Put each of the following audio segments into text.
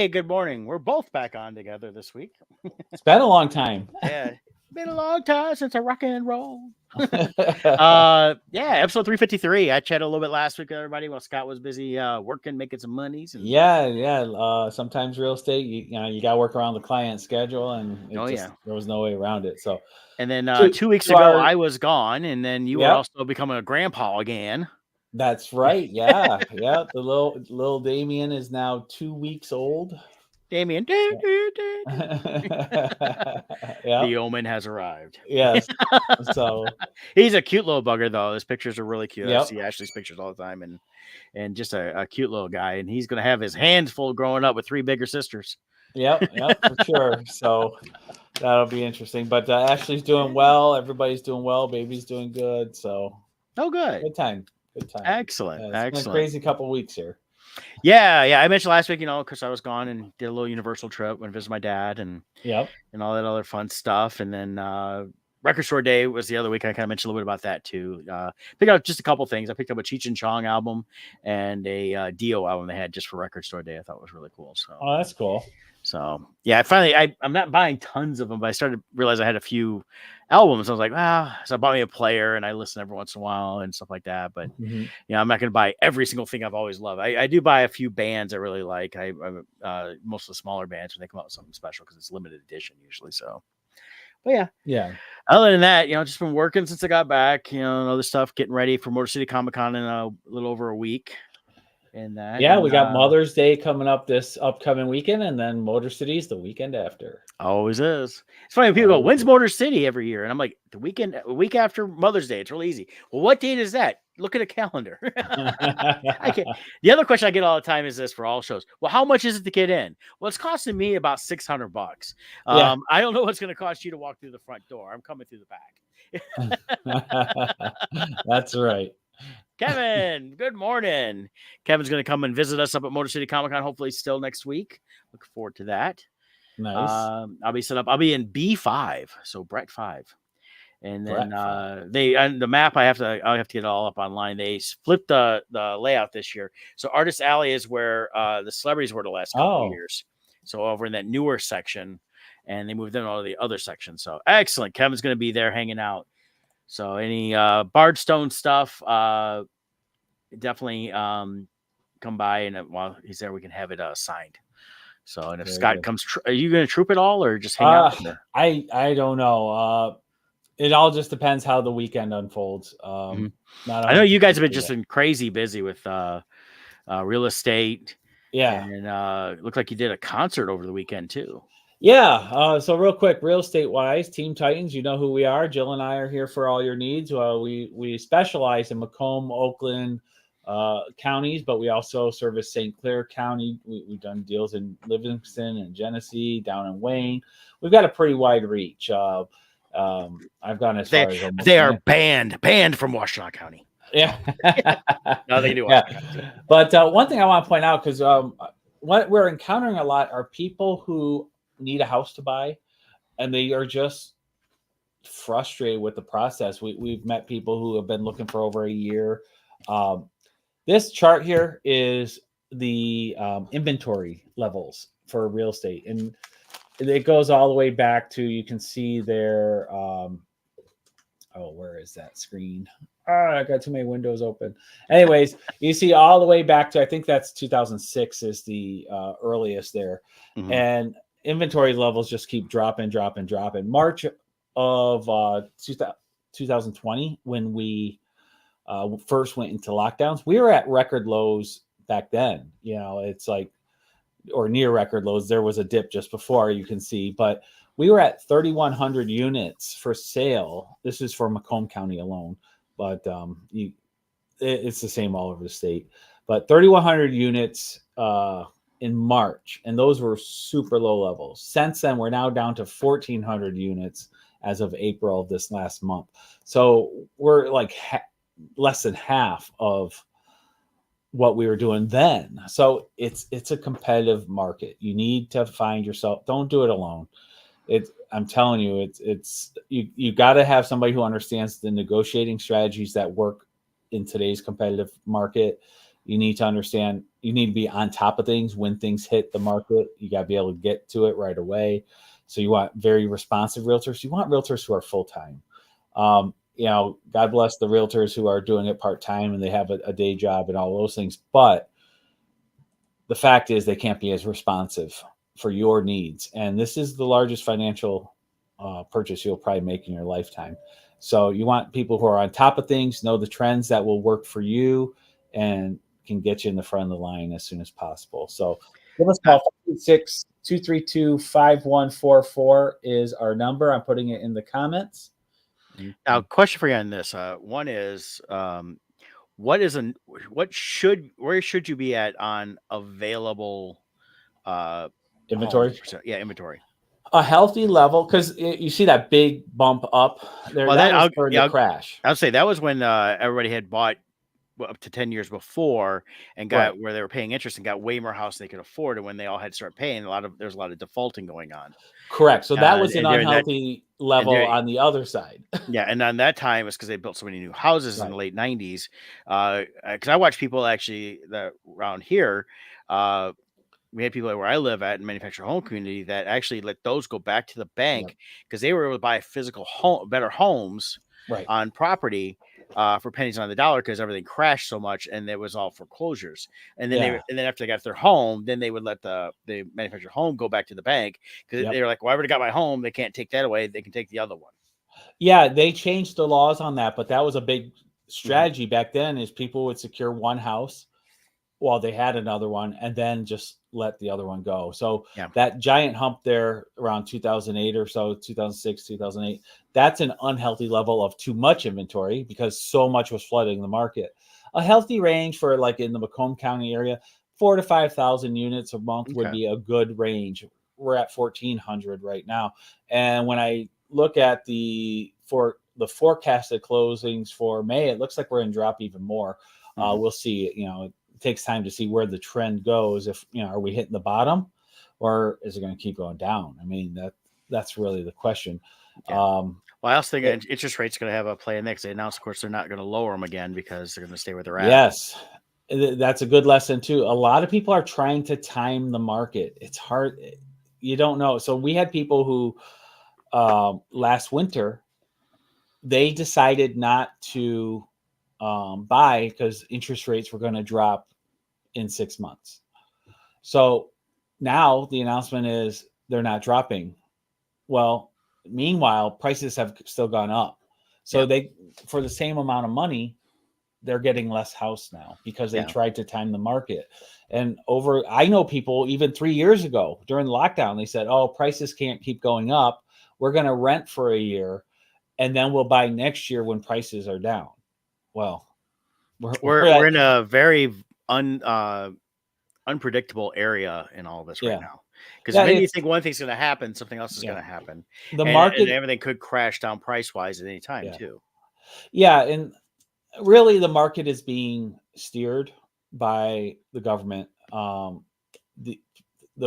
Hey, good morning. We're both back on together this week. It's been a long time. Yeah, been a long time since I rock and roll. Yeah, Episode 353. I chatted a little bit last week with everybody while Scott was busy working, making some monies. And yeah. Sometimes real estate, you got to work around the client schedule, and oh yeah. there was no way around it. So, And then to, 2 weeks to ago, our, I was gone, and then you were yep, also becoming a grandpa again. that's right. Yeah, yeah. The little Damien is now 2 weeks old. Damien. Yeah. The omen has arrived. Yes. So, He's a cute little bugger, though. His pictures are really cute. I yep. see Ashley's pictures all the time, and just a cute little guy. And he's going to have his hands full growing up with 3 bigger sisters. Yep, for sure. So that'll be interesting. But Ashley's doing well. Everybody's doing well. Baby's doing good. So Oh, good. good time. Good time. Excellent. It's Excellent. been a crazy couple weeks here. Yeah. I mentioned last week, because I was gone and did a little Universal trip, went to visit my dad and all that other fun stuff. And then Record Store Day was the other week. I kind of mentioned a little bit about that too. Picked up just a couple things. I picked up a Cheech and Chong album and a Dio album they had just for Record Store Day. I thought was really cool. So that's cool. So yeah, I'm not buying tons of them, but I started to realize I had a few albums. I was like, so I bought me a player and I listen every once in a while and stuff like that. But I'm not going to buy every single thing I've always loved. I do buy a few bands I really like. I most of the smaller bands when they come out with something special because it's limited edition usually. So, but yeah. Other than that, just been working since I got back. And other stuff, getting ready for Motor City Comic Con in a little over a week. And that, we got Mother's Day coming up this upcoming weekend, and then Motor City's the weekend after. Always is. It's funny when people go, "When's Motor City?" every year, and I'm like, a week after Mother's Day. It's really easy. Well, what date is that? Look at a calendar. I can't. The other question I get all the time is this for all shows. Well, how much is it to get in? Well, it's costing me about $600. I don't know what's going to cost you to walk through the front door. I'm coming through the back. That's right. Kevin, good morning. Kevin's going to come and visit us up at Motor City Comic Con, hopefully still next week. Looking forward to that. Nice. I'll be set up. I'll be in B5, so Brett 5. And then the map I'll have to get it all up online. They flipped the layout this year. So Artist Alley is where the celebrities were the last couple of years. So over in that newer section, and they moved them all to the other section. So excellent. Kevin's going to be there hanging out. So any Bardstone stuff, definitely come by, and while he's there, we can have it signed. So, and if Scott comes, are you going to troop it all or just hang out there? I don't know. It all just depends how the weekend unfolds. I know you guys have been just been crazy busy with real estate. Yeah. And it looked like you did a concert over the weekend too. Yeah. So real quick, real estate wise, Team Titans, you know who we are. Jill and I are here for all your needs. We specialize in Macomb, Oakland counties, but we also service St. Clair County. We've done deals in Livingston and Genesee, down in Wayne. We've got a pretty wide reach. I've gone as far as they are banned from Washtenaw County. Yeah. No, they do. But one thing I want to point out, because what we're encountering a lot are people who need a house to buy, and they are just frustrated with the process. We've met people who have been looking for over a year. This chart here is the inventory levels for real estate, and it goes all the way back to, you can see there. Where is that screen? I got too many windows open. Anyways, you see all the way back to, I think that's 2006 is the earliest there. And inventory levels just keep dropping. March of 2020, when we first went into lockdowns, we were at record lows back then. It's like, or near record lows. There was a dip just before, you can see, but we were at 3,100 units for sale. This is for Macomb County alone, but it's the same all over the state. But 3,100 units in March, and those were super low levels. Since then, we're now down to 1,400 units as of April of this last month. So we're like less than half of what we were doing then. So it's a competitive market. You need to find yourself. Don't do it alone. I'm telling you, you got to have somebody who understands the negotiating strategies that work in today's competitive market. You need to understand, you need to be on top of things when things hit the market. You got to be able to get to it right away. So you want very responsive realtors. You want realtors who are full-time. God bless the realtors who are doing it part-time and they have a day job and all those things. But the fact is they can't be as responsive for your needs. And this is the largest financial purchase you'll probably make in your lifetime. So you want people who are on top of things, know the trends that will work for you, and can get you in the front of the line as soon as possible. So give us a call. 232-514-44 is our number. I'm putting it in the comments. Now, question for you on this. One is, where should you be at on available Inventory. homes? Yeah, inventory. A healthy level, because you see that big bump up there. Well, that was during the crash. I'll say that was when everybody had bought up to 10 years before and got where they were paying interest and got way more house than they could afford. And when they all had to start paying, there's a lot of defaulting going on. Correct. So that was an unhealthy level on the other side. Yeah. And on that time, it's because they built so many new houses in the late 90s. Because I watch people actually that around here, we had people where I live at in manufactured home community that actually let those go back to the bank because they were able to buy physical better homes on property for pennies on the dollar because everything crashed so much and it was all foreclosures. And then after they got their home, then they would let the manufactured home go back to the bank because they were like, well, I already got my home. They can't take that away. They can take the other one. Yeah, they changed the laws on that, but that was a big strategy back then is people would secure one house while they had another one and then just let the other one go. So that giant hump there around 2008 or so, 2006, 2008, that's an unhealthy level of too much inventory because so much was flooding the market. A healthy range for like in the Macomb County area, 4,000 to 5,000 units a month would be a good range. We're at 1,400 right now. And when I look at the forecasted closings for May, it looks like we're in drop even more. We'll see, it takes time to see where the trend goes. If, are we hitting the bottom or is it going to keep going down? I mean, that's really the question. Well, I also think interest rates going to have a play in next. They announced, of course, they're not going to lower them again because they're going to stay where they're at. Yes. That's a good lesson too. A lot of people are trying to time the market. It's hard. You don't know. So we had people who last winter, they decided not to buy because interest rates were going to drop in 6 months. So now the announcement is they're not dropping. Well, meanwhile, prices have still gone up. So they, for the same amount of money, they're getting less house now because they tried to time the market. And I know people even 3 years ago during the lockdown, they said, oh, prices can't keep going up. We're going to rent for a year and then we'll buy next year when prices are down. Well, we're in a very unpredictable area in all of this right now. Because when you think one thing's going to happen, something else is going to happen. The market and everything could crash down price wise at any time too. Yeah, and really the market is being steered by the government. The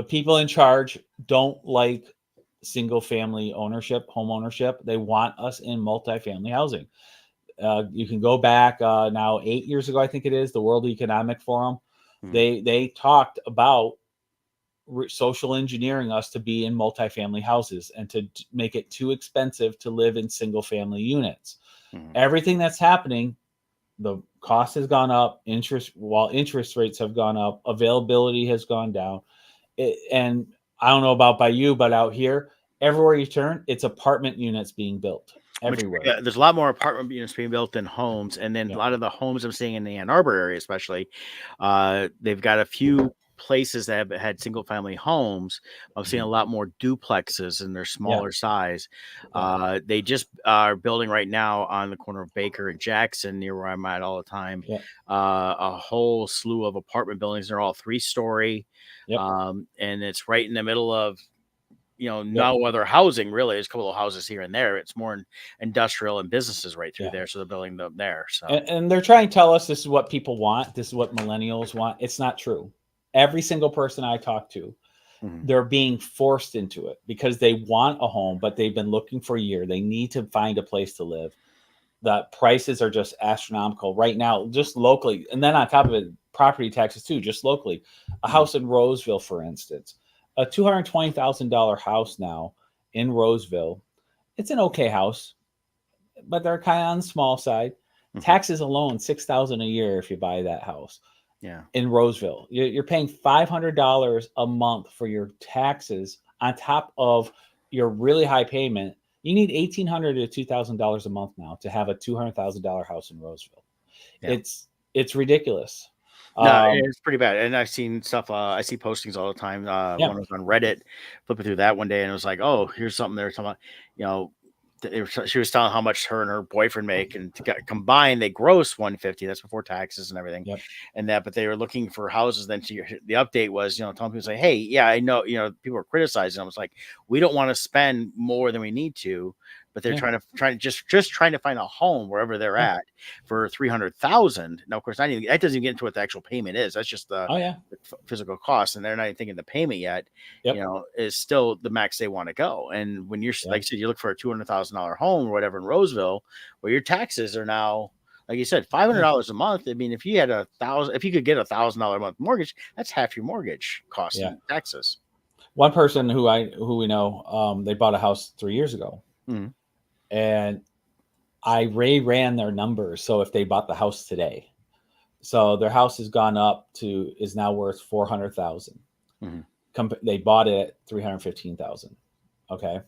people in charge don't like single family ownership, home ownership. They want us in multifamily housing. You can go back now 8 years ago, I think it is, the World Economic Forum. They talked about social engineering us to be in multifamily houses and to make it too expensive to live in single family units. Everything that's happening, the cost has gone up, while interest rates have gone up, availability has gone down. And I don't know about by you, but out here, everywhere you turn, it's apartment units being built everywhere. There's a lot more apartment units being built than homes. And then a lot of the homes I'm seeing in the Ann Arbor area, especially, they've got a few places that have had single family homes. I'm seeing a lot more duplexes and they're smaller size. They just are building right now on the corner of Baker and Jackson near where I'm at all the time. A whole slew of apartment buildings. They're all 3-story. And it's right in the middle of, no other housing really. There's a couple of houses here and there. It's more industrial and businesses right through there. So they're building them there. So and they're trying to tell us this is what people want. This is what millennials want. It's not true. Every single person I talk to, they're being forced into it because they want a home, but they've been looking for a year. They need to find a place to live. The prices are just astronomical right now, just locally. And then on top of it, property taxes too, just locally. A house in Roseville, for instance, a $220,000 house now in Roseville. It's an okay house, but they're kind of on the small side. Taxes alone, $6,000 a year if you buy that house. Yeah. In Roseville, you're paying $500 a month for your taxes on top of your really high payment. You need $1,800 to $2,000 a month now to have a $200,000 house in Roseville. Yeah. It's ridiculous. No, it's pretty bad. And I've seen stuff. I see postings all the time. One was on Reddit, flipping through that one day, and it was like, oh, here's something they're talking about. You know, she was telling how much her and her boyfriend make, and combined they gross 150. That's before taxes and everything, and that. But they were looking for houses. Then the update was, telling people, say, hey, yeah, I know, people are criticizing. I was like, we don't want to spend more than we need to, but they're trying to find a home wherever they're at for $300,000. Now, of course, that doesn't even get into what the actual payment is. That's just the physical cost, and they're not even thinking the payment yet. Is still the max they want to go. And when you're like I said, you look for a $200,000 home or whatever in Roseville, where your taxes are now, like you said, $500 a month. I mean, if you had if you could get $1,000 a month mortgage, that's half your mortgage cost in taxes. One person who we know, they bought a house 3 years ago. Mm-hmm. And I ran their numbers. So if they bought the house today, so their house has gone up is now worth $400,000. Mm-hmm. They bought it at $315,000. Okay.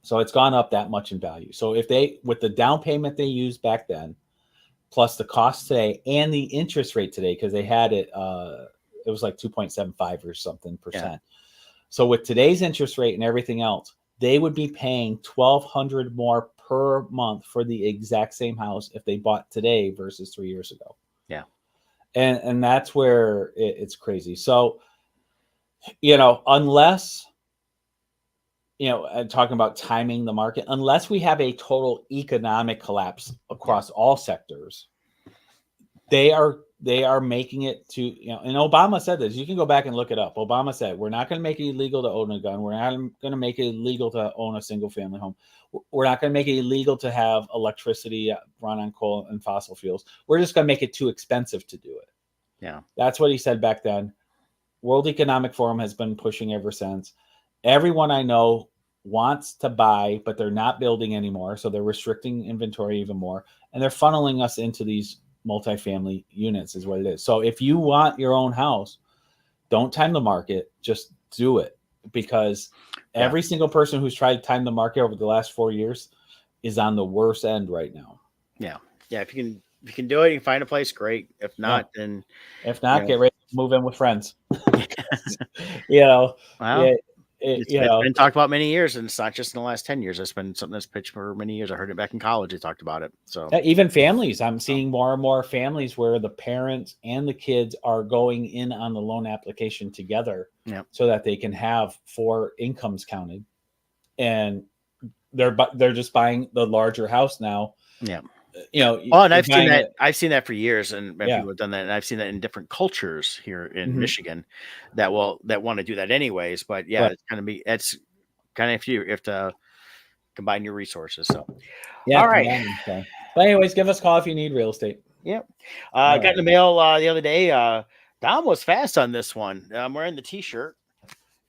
So it's gone up that much in value. So if with the down payment they used back then, plus the cost today and the interest rate today, because they had it was like 2.75 or something percent. Yeah. So with today's interest rate and everything else, they would be paying $1,200 more per month for the exact same house if they bought today versus 3 years ago. Yeah. And that's where it's crazy. So, unless, talking about timing the market, unless we have a total economic collapse across all sectors, they are making it to, and Obama said this. You can go back and look it up. Obama said, we're not going to make it illegal to own a gun. We're not going to make it illegal to own a single family home. We're not going to make it illegal to have electricity run on coal and fossil fuels. We're just going to make it too expensive to do it. Yeah. That's what he said back then. World Economic Forum has been pushing ever since. Everyone I know wants to buy, but they're not building anymore. So they're restricting inventory even more. And they're funneling us into these multifamily units is what it is. So if you want your own house, don't time the market, just do it, because every single person who's tried to time the market over the last 4 years is on the worst end right now. Yeah. Yeah. If you can do it, you can find a place, great. If not, then get ready to move in with friends. It's been talked about many years, and it's not just in the last 10 years. It's been something that's pitched for many years. I heard it back in college. They talked about it. So even families, I'm seeing more and more families where the parents and the kids are going in on the loan application together, so that they can have 4 incomes counted, and they're just buying the larger house now. Yeah. And I've seen that for years, and people have done that, and I've seen that in different cultures here in Michigan that want to do that anyways. But it's kind of if you have to combine your resources. So all right. But anyways, give us a call if you need real estate. Yep. I got in the mail the other day. Dom was fast on this one. I'm wearing the T-shirt,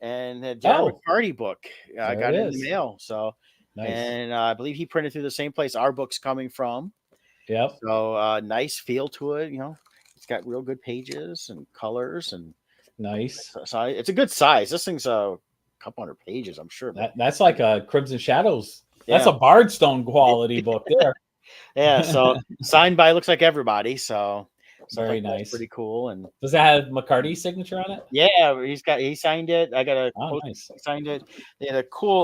and the Darren McCarty book. I got it in the mail. So. Nice. And I believe he printed through the same place our book's coming from. Yep. So nice feel to it. It's got real good pages and colors and nice. So it's a good size. This thing's a couple hundred pages, I'm sure. That's like a Crimson Shadows. Yeah. That's a Bardstone quality book there. Yeah. So signed by looks like everybody. So very nice. Pretty cool. And does that have McCarty's signature on it? Yeah, he signed it. I got nice. Signed it. They had a cool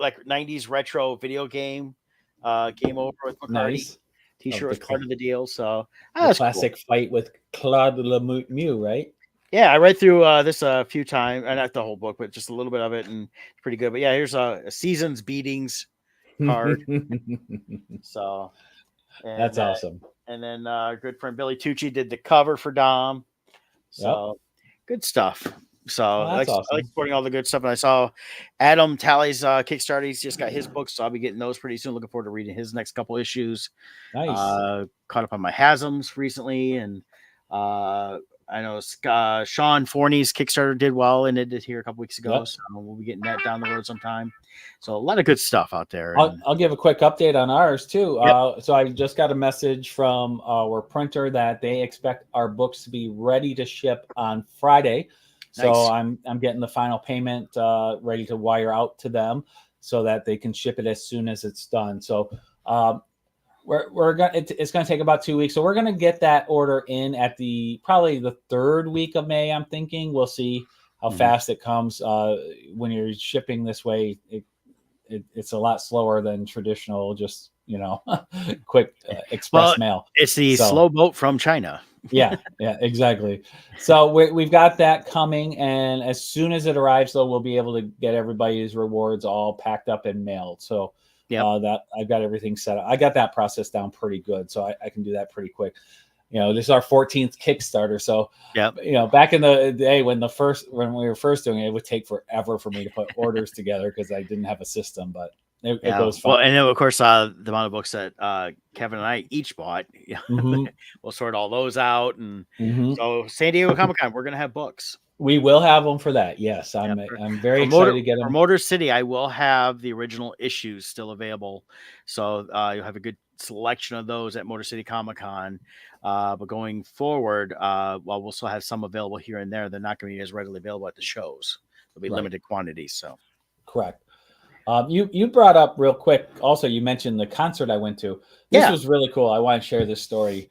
like 90s retro video game over with McCarty. Nice. T-shirt was part of the deal. So the classic fight with Claude Lemieux, right? Yeah, I read through this a few times, and not the whole book, but just a little bit of it, and it's pretty good. But yeah, here's a seasons beatings card. So that's awesome. And then our good friend Billy Tucci did the cover for Dom. So good stuff. So Oh, that's I like awesome. supporting all the good stuff. And I saw Adam Talley's Kickstarter. He's just got his books, so I'll be getting those pretty soon. Looking forward to reading his next couple issues. Nice. Caught up on my Hasms recently, and I know Sean Forney's Kickstarter did well, and it did here a couple weeks ago. Yep. So we'll be getting that down the road sometime. So a lot of good stuff out there. I'll give a quick update on ours too. Yep. So I just got a message from our printer that they expect our books to be ready to ship on Friday. So Nice. I'm getting the final payment ready to wire out to them so that they can ship it as soon as it's done. So we're gonna it's gonna take about 2 weeks. So we're gonna get that order in at probably the third week of May. I'm thinking we'll see how fast it comes. When you're shipping this way, it's a lot slower than traditional, just quick express mail. It's the slow boat from China. yeah, exactly. So we've got that coming, and as soon as it arrives, though, we'll be able to get everybody's rewards all packed up and mailed. So that I've got everything set up. I got that process down pretty good, so I can do that pretty quick. This is our 14th Kickstarter. So, back in the day when we were first doing it, it would take forever for me to put orders together because I didn't have a system, but it goes fine. Well, and then of course, the amount of books that Kevin and I each bought, we'll sort all those out. And so San Diego Comic-Con, we're going to have books. We will have them for that. Yes. I'm very excited to get them. For Motor City, I will have the original issues still available. So you'll have a good selection of those at Motor City Comic-Con. But going forward, we'll still have some available here and there. They're not going to be as readily available at the shows. There'll be limited quantities. So correct. You brought up real quick. Also, you mentioned the concert I went to. This was really cool. I want to share this story.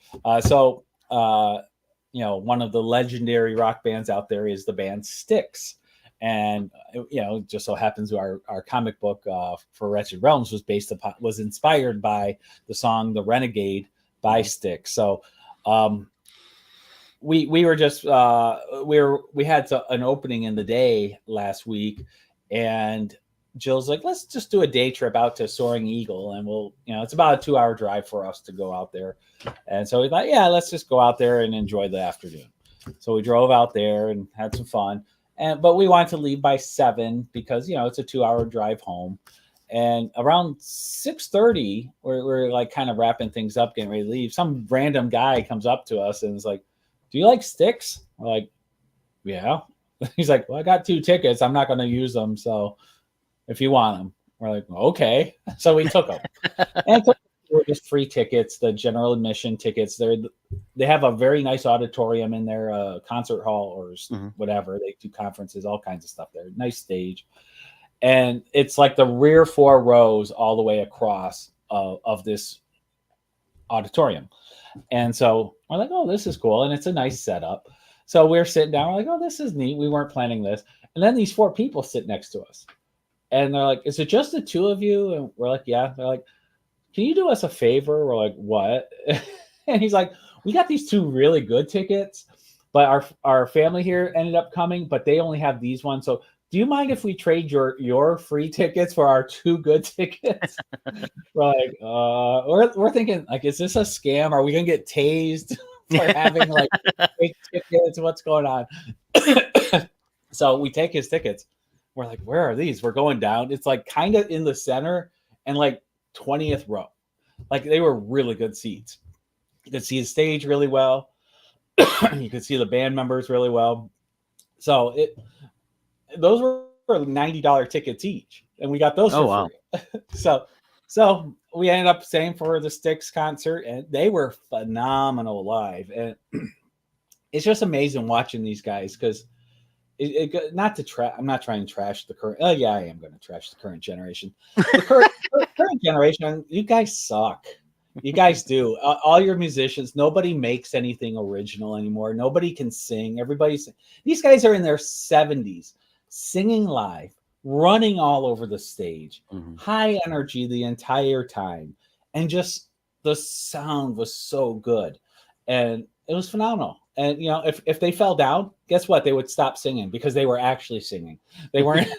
One of the legendary rock bands out there is the band Styx. And, just so happens our comic book for Wretched Realms was inspired by the song The Renegade by Styx. So we were just, we had an opening in the day last week, and Jill's like, let's just do a day trip out to Soaring Eagle, and we'll, it's about a 2-hour drive for us to go out there. And so we thought, let's just go out there and enjoy the afternoon. So we drove out there and had some fun. But we wanted to leave by 7 because, it's a 2-hour drive home. And around 6:30, we're like kind of wrapping things up, getting ready to leave. Some random guy comes up to us and is like, do you like Styx? We're like, yeah. He's like, well, I got 2 tickets. I'm not going to use them. So if you want them, we're like, okay. So we took them. And were just free tickets, the general admission tickets. They have a very nice auditorium in their concert hall or whatever. They do conferences, all kinds of stuff there. Nice stage. And it's like the rear 4 rows all the way across of this auditorium. And so we're like, oh, this is cool. And it's a nice setup. So we're sitting down. We're like, oh, this is neat. We weren't planning this. And then these 4 people sit next to us. And they're like, is it just the 2 of you? And we're like, yeah. They're like, can you do us a favor? We're like, what? And he's like, we got these 2 really good tickets, but our family here ended up coming, but they only have these ones. So do you mind if we trade your free tickets for our 2 good tickets? We're like, we're thinking, like, is this a scam? Are we going to get tased for having like fake tickets? What's going on? So we take his tickets. We're like, where are these? We're going down. It's like kind of in the center and like 20th row. Like they were really good seats. You could see the stage really well. You could see the band members really well. So those were $90 tickets each, and we got those for free. So we ended up staying for the Styx concert, and they were phenomenal live. And it's just amazing watching these guys because I'm not trying to trash the current. Oh yeah, I am going to trash the current generation. The current generation, you guys suck. You guys do. All your musicians, nobody makes anything original anymore. Nobody can sing. These guys are in their 70s, singing live, running all over the stage, high energy the entire time, and just the sound was so good, and it was phenomenal. And if they fell down, guess what? They would stop singing because they were actually singing. They weren't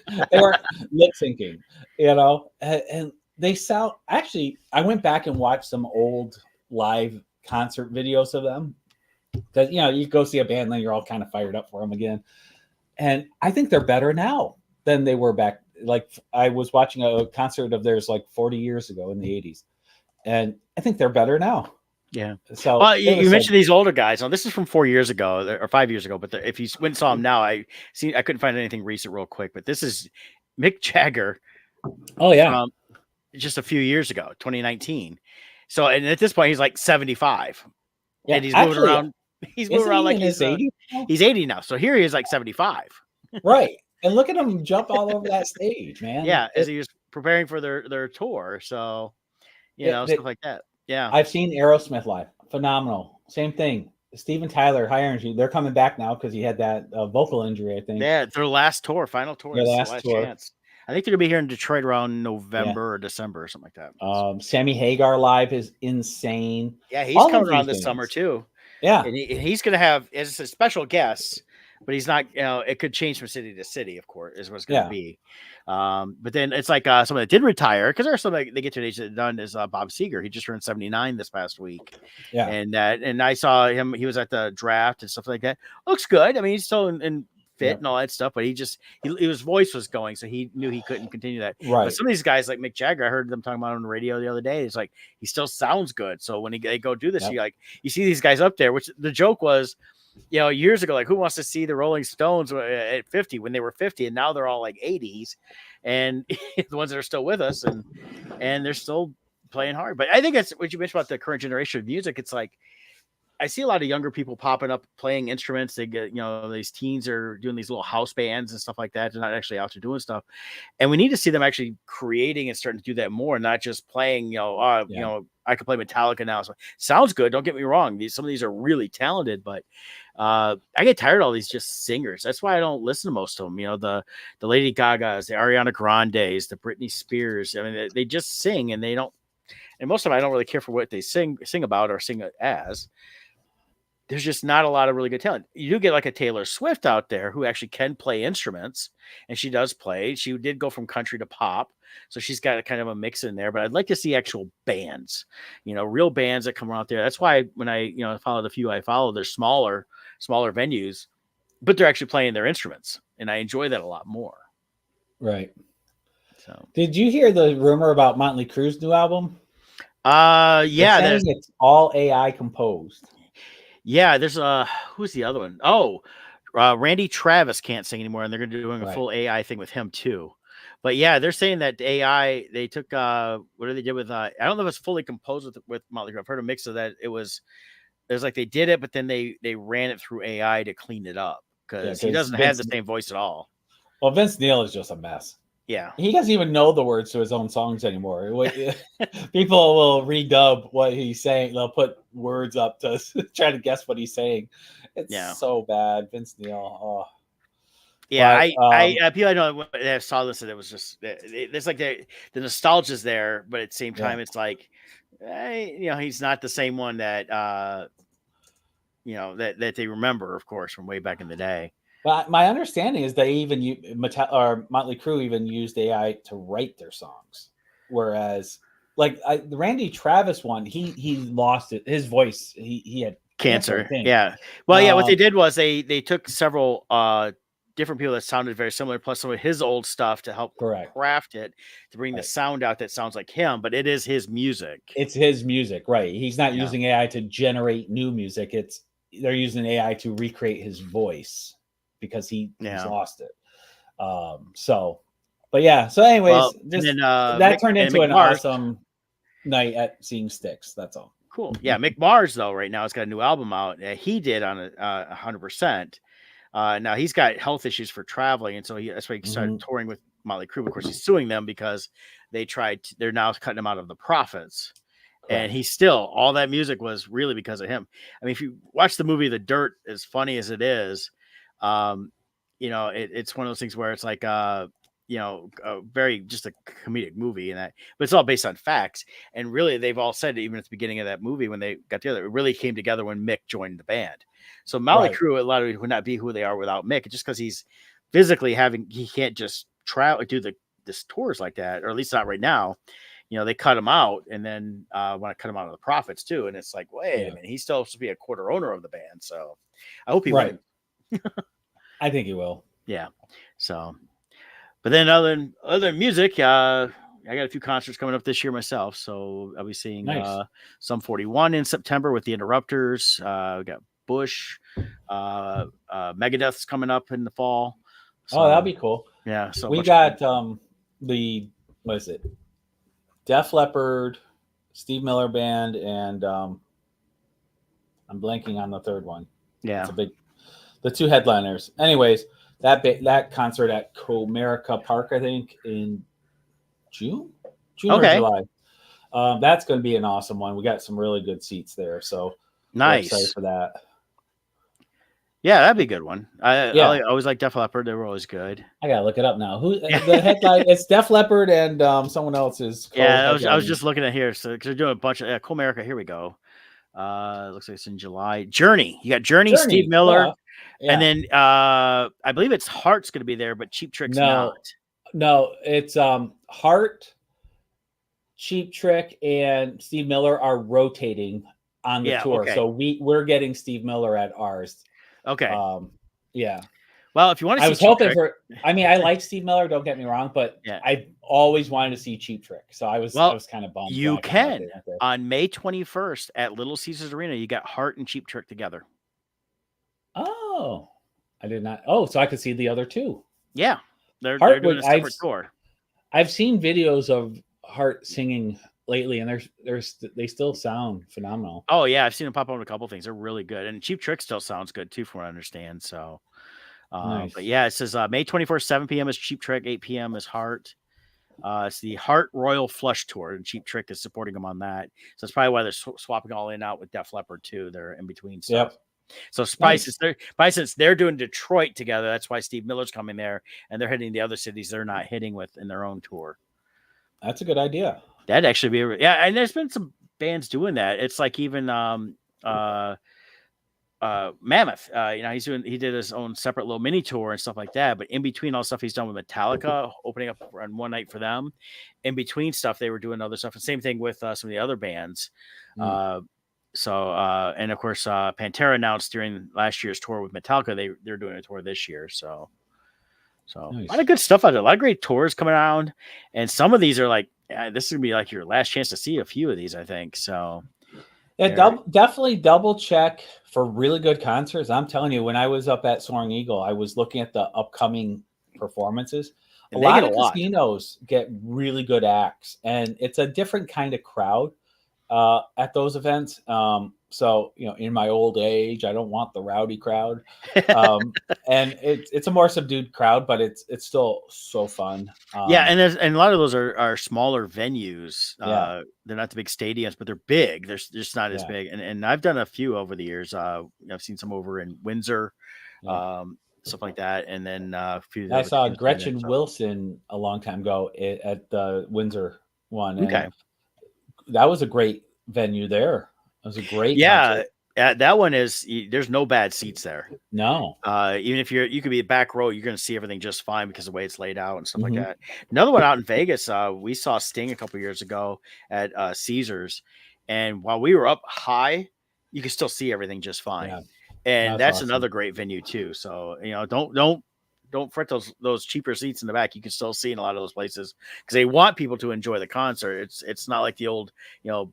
lip syncing, and they sound. Actually, I went back and watched some old live concert videos of them because you go see a band, then you're all kind of fired up for them again. And I think they're better now than they were back. Like I was watching a concert of theirs like 40 years ago in the 80s, and I think they're better now. Yeah. So Well, it you was so mentioned these older guys. Now, this is from 4 years ago or 5 years ago. But if you went and saw him now, I couldn't find anything recent real quick. But this is Mick Jagger oh yeah, from just a few years ago, 2019. So, and at this point, he's like 75, yeah. and he's moving Actually, around. He's moving isn't around he like in his 80s now? he's 80 now. So here he is like 75. Right. And look at him jump all over that stage, man. Yeah, as he was preparing for their tour. So, stuff like that. Yeah. I've seen Aerosmith live. Phenomenal. Same thing. Steven Tyler, High Energy. They're coming back now because he had that vocal injury, I think. Yeah, their last tour, final tour. Their This is last the last tour. chance. I think they're gonna be here in Detroit around November or December or something like that. Sammy Hagar live is insane. Yeah, he's All coming of around these this summer bands. too. Yeah. And he's going to have as a special guest, but he's not. It could change from city to city, of course, is what it's going to be. But then it's like someone that did retire because there's somebody they get to an age that done is Bob Seger. He just turned 79 this past week. Yeah, and I saw him. He was at the draft and stuff like that. Looks good. I mean, he's still in fit and all that stuff, but his voice was going, so he knew he couldn't continue that. Right. But some of these guys like Mick Jagger, I heard them talking about on the radio the other day. It's like he still sounds good. So when they go do this, you see these guys up there. Which the joke was, years ago, like who wants to see the Rolling Stones at 50 when they were 50, and now they're all like 80s, and the ones that are still with us, and they're still playing hard. But I think that's what you mentioned about the current generation of music. It's like I see a lot of younger people popping up playing instruments. They get, these teens are doing these little house bands and stuff like that. They're not actually out there doing stuff. And we need to see them actually creating and starting to do that more, not just playing, I could play Metallica now. So sounds good. Don't get me wrong. Some of these are really talented, but I get tired of all these just singers. That's why I don't listen to most of them. The Lady Gagas, the Ariana Grandes, the Britney Spears. I mean, they just sing and they don't, and most of them, I don't really care for what they sing about or sing as. There's just not a lot of really good talent. You do get like a Taylor Swift out there who actually can play instruments, and she does play. She did go from country to pop, so she's got a kind of a mix in there. But I'd like to see actual bands, real bands that come out there. That's why when I, follow the few I follow, they're smaller venues, but they're actually playing their instruments, and I enjoy that a lot more. Right. So, did you hear the rumor about Motley Crue's new album? Yeah, it's all AI composed. Yeah, there's who's the other one? Oh, Randy Travis can't sing anymore, and they're going to be doing a full AI thing with him too. But yeah, they're saying that AI they took what they did with I don't know if it's fully composed with Motley Crue. I've heard a mix of that. It was like they did it, but then they ran it through AI to clean it up because he doesn't have the same voice at all. Well, Vince Neil is just a mess. Yeah, he doesn't even know the words to his own songs anymore. People will redub what he's saying. They'll put words up to try to guess what he's saying. It's so bad, Vince Neil. Oh. Yeah, but, people I know that saw this and it was just it's like the nostalgia's there, but at the same time it's like, he's not the same one that that they remember, of course, from way back in the day. But my understanding is they even Motley Crue even used AI to write their songs, whereas like the Randy Travis one, he lost it. His voice, he had cancer. Yeah. Well, what they did was they took several different people that sounded very similar, plus some of his old stuff to help craft it to bring the sound out that sounds like him. But it is his music. It's his music, right? He's not using AI to generate new music. They're using AI to recreate his voice, because he's lost it. So anyways, that turned into an awesome night at seeing Styx. That's all. Cool. Yeah. Mick Mars though, right now, has got a new album out. He did on 100%. Now he's got health issues for traveling. And so that's why he started touring with Motley Crue. Of course, he's suing them because they're now cutting him out of the profits. And he's still, all that music was really because of him. I mean, if you watch the movie The Dirt, as funny as it is, it's one of those things where it's like a very just a comedic movie, but it's all based on facts. And really, they've all said, even at the beginning of that movie when they got together, it really came together when Mick joined the band. So Motley Crue, a lot of it would not be who they are without Mick, just because he's physically he can't just do this tours like that, or at least not right now. They cut him out, and then want to cut him out of the profits too. And it's like, wait a minute, he's still supposed to be a quarter owner of the band. So I hope he wins. I think he will. Yeah. So, but then other than music, I got a few concerts coming up this year myself. So I'll be seeing Nice. Sum 41 in September with the Interrupters. We got Bush, Megadeth's coming up in the fall. Oh, that'd So be cool. yeah, so a We bunch of got the what is it? Def Leppard, Steve Miller Band, and I'm blanking on the third one. yeah. It's the two headliners. Anyways, that concert at Comerica Park, I think, in June or Okay. July. That's going to be an awesome one. We got some really good seats there, so we're excited Nice. for that. Yeah, that'd be a good one. I Yeah. always like Def Leppard. They were always good. I gotta look it up now. Who the headline? It's Def Leppard and someone else is. Yeah, I was just looking at here. So because they're doing a bunch of Cool America. Here we go. Looks like it's in July. Journey. You got Journey, Steve Miller, yeah. and then I believe it's Heart's going to be there, but Cheap Trick's not. No, it's Heart, Cheap Trick, and Steve Miller are rotating on the tour. Okay. So we're getting Steve Miller at ours. Okay. Yeah. Well, if you want to see, I was hoping for. I mean, I like Steve Miller. Don't get me wrong, but I always wanted to see Cheap Trick, so I was kind of bummed. You can on May 21st at Little Caesars Arena. You got Heart and Cheap Trick together. Oh, I did not. Oh, so I could see the other two. Yeah, they're doing a separate tour. I've seen videos of Heart singing lately, and they still sound phenomenal. Oh yeah, I've seen them pop up on a couple things. They're really good, and Cheap Trick still sounds good too, from what I understand. So, nice. But yeah, it says May 24th, 7 p.m. is Cheap Trick, 8 p.m. is Heart. It's the Heart Royal Flush Tour, and Cheap Trick is supporting them on that. So that's probably why they're swapping all in and out with Def Leppard too. They're in between stuff. Yep. So since they're doing Detroit together, that's why Steve Miller's coming there, and they're hitting the other cities they're not hitting with in their own tour. That's a good idea. That'd actually be and there's been some bands doing that. It's like even Mammoth. He did his own separate little mini tour and stuff like that. But in between all stuff he's done with Metallica, opening up on one night for them. In between stuff, they were doing other stuff. And same thing with some of the other bands. And of course, Pantera announced during last year's tour with Metallica, they're doing a tour this year. So nice. A lot of good stuff out there. A lot of great tours coming around. And some of these are like, this is gonna be like your last chance to see a few of these, I think. So yeah, definitely double check for really good concerts. I'm telling you, when I was up at Soaring Eagle, I was looking at the upcoming performances. A lot of casinos get really good acts, and it's a different kind of crowd at those events. So, in my old age, I don't want the rowdy crowd. And it's a more subdued crowd, but it's still so fun. And a lot of those are smaller venues. They're not the big stadiums, but they're big. They're just not as big. And I've done a few over the years. I've seen some over in Windsor, stuff like that. And then a few. I saw Gretchen Wilson a long time ago at the Windsor one. Okay. That was a great venue there. It was a great concert. That one is, there's no bad seats there. No. Even if you could be a back row, you're going to see everything just fine because of the way it's laid out and stuff like that. Another one out in Vegas, we saw Sting a couple years ago at Caesars, and while we were up high, you could still see everything just fine. Yeah. And that's awesome. Another great venue too. So don't fret those cheaper seats in the back. You can still see in a lot of those places because they want people to enjoy the concert. It's not like the old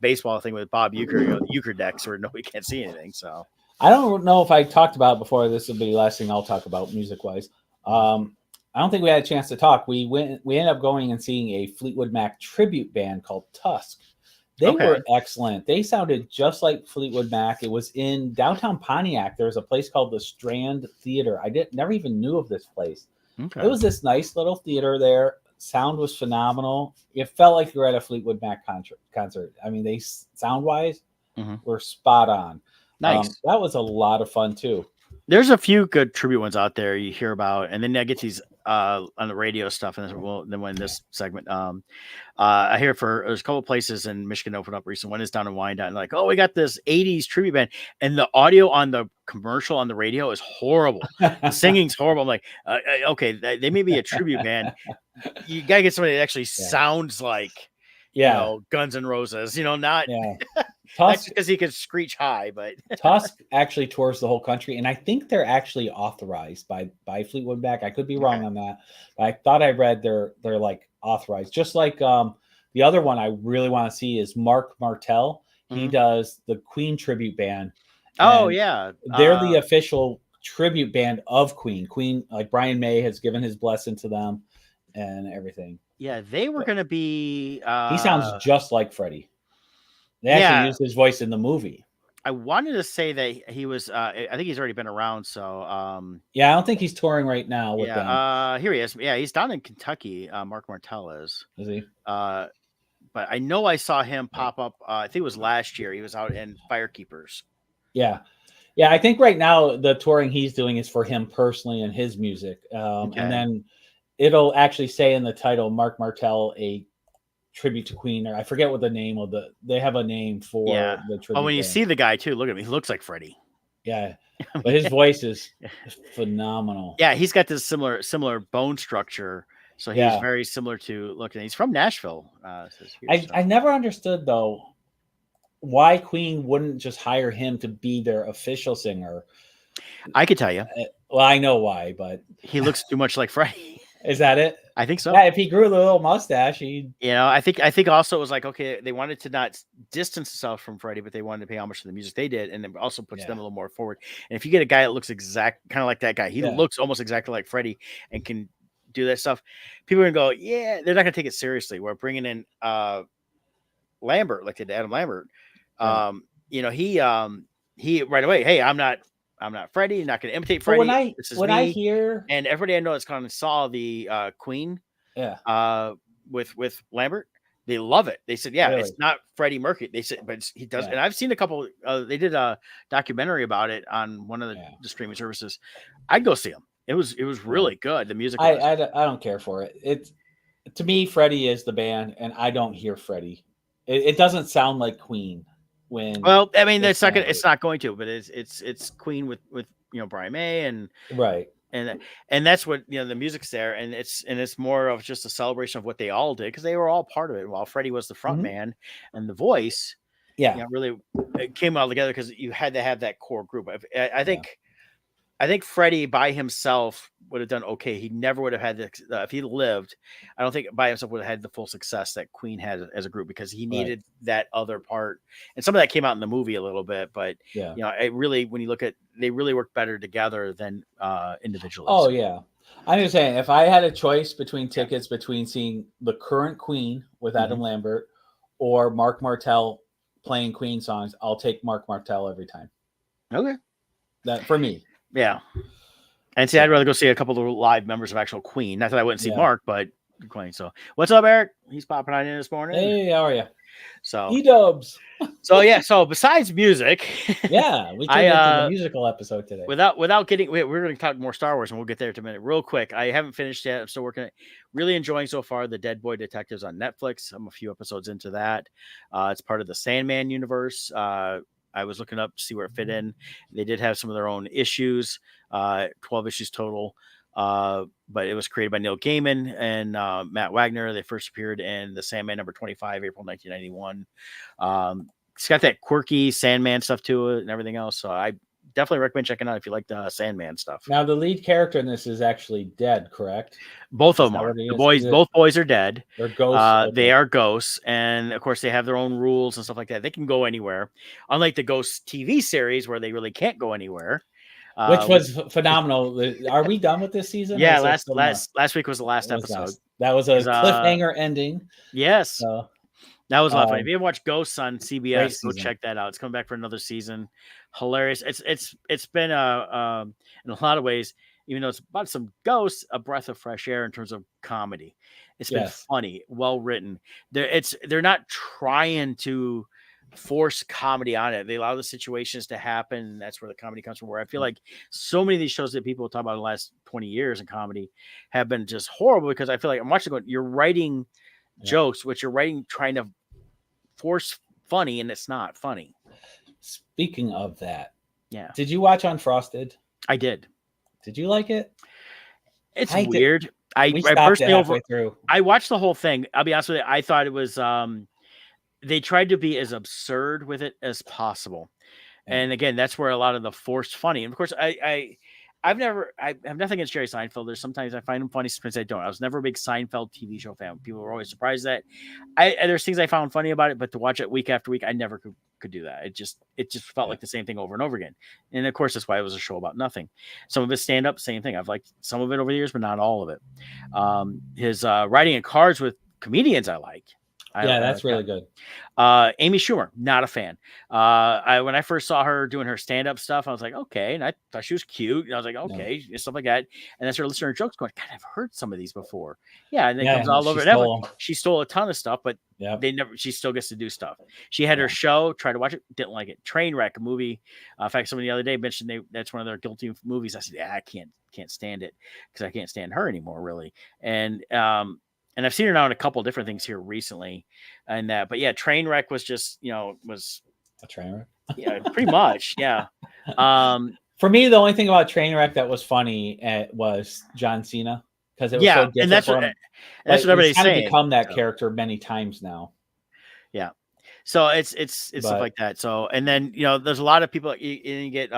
baseball thing with Bob Uecker, Uecker decks where nobody can't see anything. So I don't know if I talked about it before. This will be the last thing I'll talk about music wise. I don't think we had a chance to talk. We ended up going and seeing a Fleetwood Mac tribute band called Tusk. They were excellent. They sounded just like Fleetwood Mac. It was in downtown Pontiac. There's a place called the Strand Theater. I never even knew of this place. Okay. It was this nice little theater there. Sound was phenomenal. It felt like you were at a Fleetwood Mac concert. I mean, they sound-wise were spot on. Nice. That was a lot of fun, too. There's a few good tribute ones out there you hear about, and then I get these on the radio stuff, and then when this segment, I hear there's a couple places in Michigan opened up recently. One is down in Wyandotte, and like, we got this '80s tribute band, and the audio on the commercial on the radio is horrible. The singing's horrible. I'm like, okay, they may be a tribute band. You gotta get somebody that actually sounds like, Guns N' Roses. Not. That's because he could screech high, but Tusk actually tours the whole country, and I think they're actually authorized by Fleetwood Mac. I could be wrong on that, but I thought I read they're like authorized. Just like the other one I really want to see is Mark Martel. He does the Queen tribute band. Oh yeah, they're the official tribute band of Queen. Queen, like Brian May has given his blessing to them and everything. Yeah, they were going to be. He sounds just like Freddie. They actually used his voice in the movie. I wanted to say that he was. I think he's already been around. So yeah, I don't think he's touring right now with them. Here he is. Yeah, he's down in Kentucky. Mark Martell is. Is he? But I know I saw him pop up. I think it was last year. He was out in Firekeepers. Yeah. Yeah, I think right now the touring he's doing is for him personally and his music. And then it'll actually say in the title, Mark Martel, a tribute to Queen, or I forget what the name of they have a name for the tribute. Oh, when you see the guy too, look at him. He looks like Freddie. Yeah. But his voice is phenomenal. Yeah, he's got this similar bone structure. So he's very similar to looking. He's from Nashville. I never understood though why Queen wouldn't just hire him to be their official singer. I could tell you. Well, I know why, but he looks too much like Freddie. Is that it? I think so. Yeah, if he grew a little mustache, he'd. I think also it was like, okay, they wanted to not distance themselves from Freddie, but they wanted to pay homage to the music they did, and then also puts them a little more forward. And if you get a guy that looks kind of like that guy, he looks almost exactly like Freddie and can do that stuff. People are gonna go, yeah, they're not gonna take it seriously. We're bringing in Lambert, like they did Adam Lambert. He right away, hey, I'm not Freddie, not gonna imitate Freddie. I hear, and everybody I know that's kind of saw the Queen with Lambert, they love it. They said, yeah, it's not Freddie Mercury. They said, but he does. And I've seen a couple. They did a documentary about it on one of the streaming services. I'd go see them. It was really good. The music. I don't care for it. It's, to me, Freddie is the band, and I don't hear Freddie. It doesn't sound like Queen. Well, I mean, it's not going to, but it's Queen with Brian May and and that's what the music's there, and it's more of just a celebration of what they all did because they were all part of it. While Freddie was the front man and the voice, really it came all together because you had to have that core group. I think Freddie by himself would have done okay. He never would have had if he lived. I don't think by himself would have had the full success that Queen had as a group because he needed that other part. And some of that came out in the movie a little bit, but it really, when you look at, they really work better together than individually. Oh yeah, I'm just saying, if I had a choice between tickets between seeing the current Queen with Adam Lambert or Mark Martel playing Queen songs, I'll take Mark Martel every time. Okay, that for me. Yeah. And see, I'd rather go see a couple of live members of actual Queen. Not that I wouldn't see Mark, but Queen. So what's up, Eric? He's popping on in this morning. Hey, how are you? So E-dubs. So besides music, we turned into the musical episode today. Without getting, we're going to talk more Star Wars, and we'll get there in a minute. Real quick, I haven't finished yet. I'm still working it. Really enjoying so far the Dead Boy Detectives on Netflix. I'm a few episodes into that. It's part of the Sandman universe. I was looking up to see where it fit in. They did have some of their own issues, 12 issues total. But it was created by Neil Gaiman and Matt Wagner. They first appeared in the Sandman number 25, April 1991. It's got that quirky Sandman stuff to it and everything else. So I definitely recommend checking out if you like the Sandman stuff. Now, the lead character in this is actually dead, correct? Both of them are. Both boys are dead. They're ghosts. They are ghosts. And of course, they have their own rules and stuff like that. They can go anywhere. Unlike the Ghost TV series where they really can't go anywhere. Which was phenomenal. Are we done with this season? Yeah, last week was the last episode. That was a cliffhanger ending. Yes. So, that was a lot of fun. If you ever watch Ghosts on CBS, go check that out. It's coming back for another season. Hilarious. It's been in a lot of ways, even though it's about some ghosts, a breath of fresh air in terms of comedy. It's been funny, well written. They're not trying to force comedy on it. They allow the situations to happen, and that's where the comedy comes from. Where I feel like so many of these shows that people talk about in the last 20 years in comedy have been just horrible because I feel like I'm watching going, you're writing jokes, which you're writing trying to force funny, and it's not funny. Speaking of that, did you watch Unfrosted? I did. Did you like it? It's weird. I personally I watched the whole thing. I'll be honest with you. I thought it was they tried to be as absurd with it as possible. Yeah. And again, that's where a lot of the forced funny. And of course, I have nothing against Jerry Seinfeld. There's sometimes I find him funny, sometimes I don't. I was never a big Seinfeld TV show fan. People were always surprised that there's things I found funny about it, but to watch it week after week, I never could do that. It just felt like the same thing over and over again. And of course, that's why it was a show about nothing. Some of his stand up, same thing. I've liked some of it over the years, but not all of it. His writing in cards with comedians, I like. That's really good. Amy Schumer, not a fan. When I first saw her doing her stand-up stuff, I was like, okay, and I thought she was cute. And I was like, okay, stuff like that. And then I started listening to her jokes, going, God, I've heard some of these before. Yeah, and it comes all over. She stole a ton of stuff, but she still gets to do stuff. She had her show, tried to watch it, didn't like it. Trainwreck, a movie. In fact, somebody the other day mentioned that's one of their guilty movies. I said, yeah, I can't stand it because I can't stand her anymore, really. And I've seen her now in a couple different things here recently, and that. But yeah, Trainwreck was just was a train wreck. Yeah, pretty much. Yeah. For me, the only thing about Trainwreck that was funny was John Cena, because it was so different. And that's what everybody's saying. Become that character many times now. Yeah. So it's stuff like that. So and then there's a lot of people you get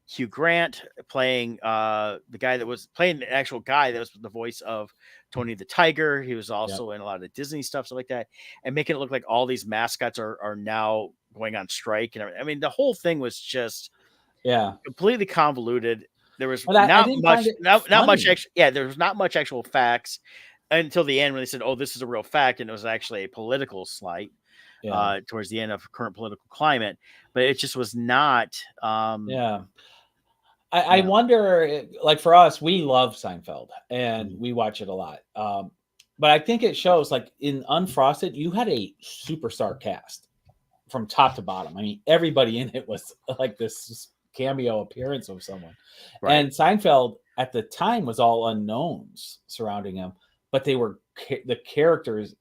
Hugh Grant playing the guy that was playing the actual guy that was the voice of Tony the Tiger. He was also in a lot of Disney stuff like that, and making it look like all these mascots are now going on strike. And I mean, the whole thing was just completely convoluted. There was not much actual facts until the end when they said, "Oh, this is a real fact," and it was actually a political slight towards the end of current political climate. But it just was not. I wonder, like for us, we love Seinfeld and we watch it a lot. But I think it shows, like in Unfrosted, you had a superstar cast from top to bottom. I mean, everybody in it was like this cameo appearance of someone. Right. And Seinfeld at the time was all unknowns surrounding him, but they were the characters.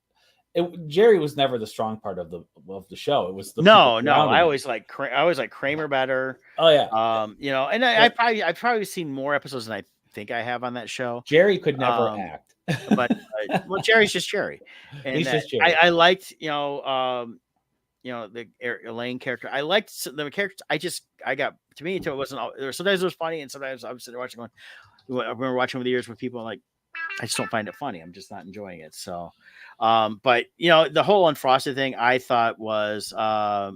Jerry was never the strong part of the show. It was no. I always like Kramer better. Oh yeah. And I've probably seen more episodes than I think I have on that show. Jerry could never act, but well, Jerry's just Jerry. And he's just Jerry. I liked the Elaine character. I liked the characters. To me, it wasn't. Sometimes it was funny, and sometimes I was sitting there watching going. I remember watching over the years with people like, I just don't find it funny. I'm just not enjoying it. So, but the whole Unfrosted thing I thought was, I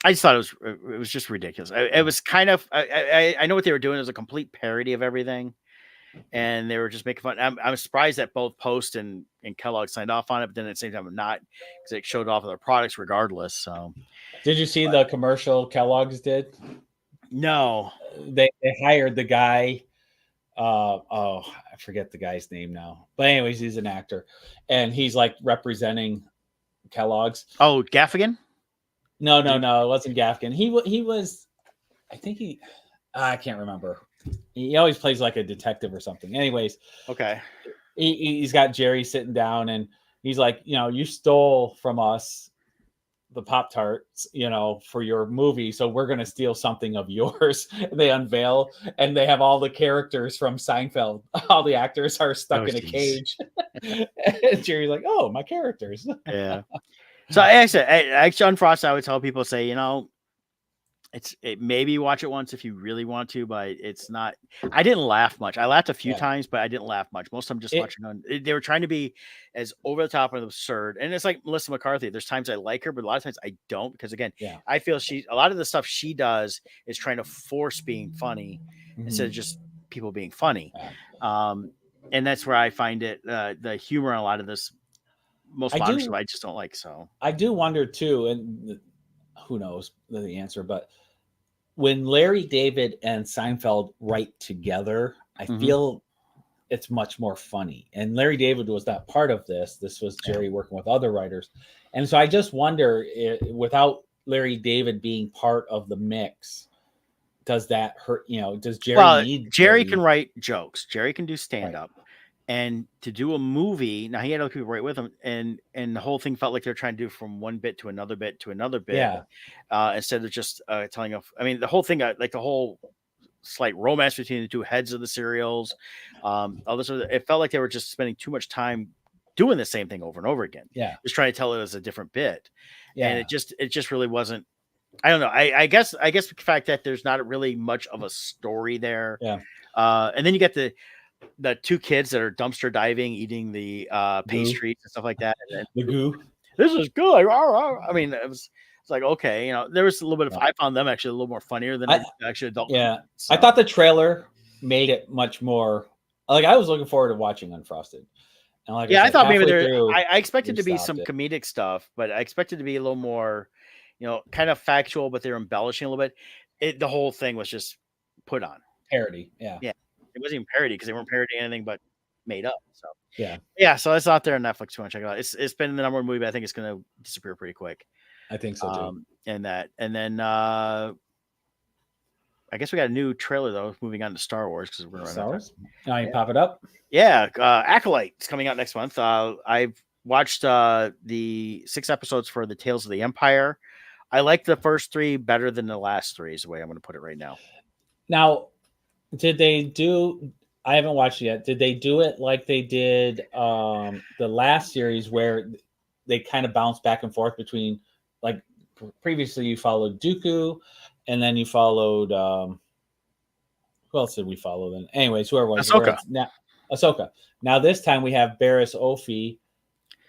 just thought it was just ridiculous. It was kind of, I know what they were doing. It was a complete parody of everything, and they were just making fun. I'm surprised that both Post and Kellogg signed off on it, but then at the same time, I'm not, because it showed off their products regardless. So, did you see the commercial Kellogg's did? No, they hired the guy. I forget the guy's name now. But anyways, he's an actor, and he's like representing Kellogg's. Oh, Gaffigan? No, it wasn't Gaffigan. He was, I think I can't remember. He always plays like a detective or something. Anyways, okay. He's got Jerry sitting down, and he's like, you stole from us the Pop-Tarts, for your movie, so we're going to steal something of yours. They unveil, and they have all the characters from Seinfeld. All the actors are stuck in a cage. And Jerry's like, oh, my characters. Yeah. So I said, actually, Unfrosted, I would tell people, say, maybe watch it once if you really want to, but it's not. I didn't laugh much. I laughed a few times, but I didn't laugh much. Most of them just watching on. They were trying to be as over the top and absurd, and it's like Melissa McCarthy. There's times I like her, but a lot of times I don't, because again, I feel a lot of the stuff she does is trying to force being funny instead of just people being funny. And that's where I find it the humor in a lot of this most modern stuff I just don't like. So I do wonder too, and who knows the answer, but when Larry David and Seinfeld write together, I feel it's much more funny. And Larry David was not part of this. This was Jerry working with other writers. And so I just wonder, without Larry David being part of the mix, does that hurt? Does Jerry need? Jerry can write jokes. Jerry can do stand-up. Right. And to do a movie, now he had other people right with him, and the whole thing felt like they're trying to do from one bit to another bit to another bit, instead of just telling of. I mean, the whole thing, like the whole slight romance between the two heads of the serials. All this, it felt like they were just spending too much time doing the same thing over and over again. Yeah. Just trying to tell it as a different bit. Yeah. And it just really wasn't. I don't know. I guess the fact that there's not really much of a story there. Yeah. And then you get the two kids that are dumpster diving, eating the pastries and stuff like that. And the goo. This is good. I mean, it's like, okay, there was a little bit of. I found them actually a little more funnier than actually adult. Yeah, so. I thought the trailer made it much more. Like, I was looking forward to watching Unfrosted. And like I thought maybe I expected to be some comedic stuff, but I expected to be a little more, kind of factual, but they're embellishing a little bit. The whole thing was just put on parody. Yeah. It wasn't even parody because they weren't parodying anything but made up. So yeah. So it's out there on Netflix. You want to check it out. It's been the number one movie, but I think it's going to disappear pretty quick. I think so too. And then I guess we got a new trailer though. Moving on to Star Wars because we're Star Wars. Now you pop it up. Yeah, Acolyte is coming out next month. I've watched the 6 episodes for the Tales of the Empire. I like the first 3 better than the last 3. Is the way I'm going to put it right now. Now, did they do? I haven't watched it yet. Did they do it like they did the last series, where they kind of bounce back and forth between, like, previously you followed Dooku, and then you followed who else did we follow then? Anyways, whoever was Ahsoka. Now this time we have Barriss Offee,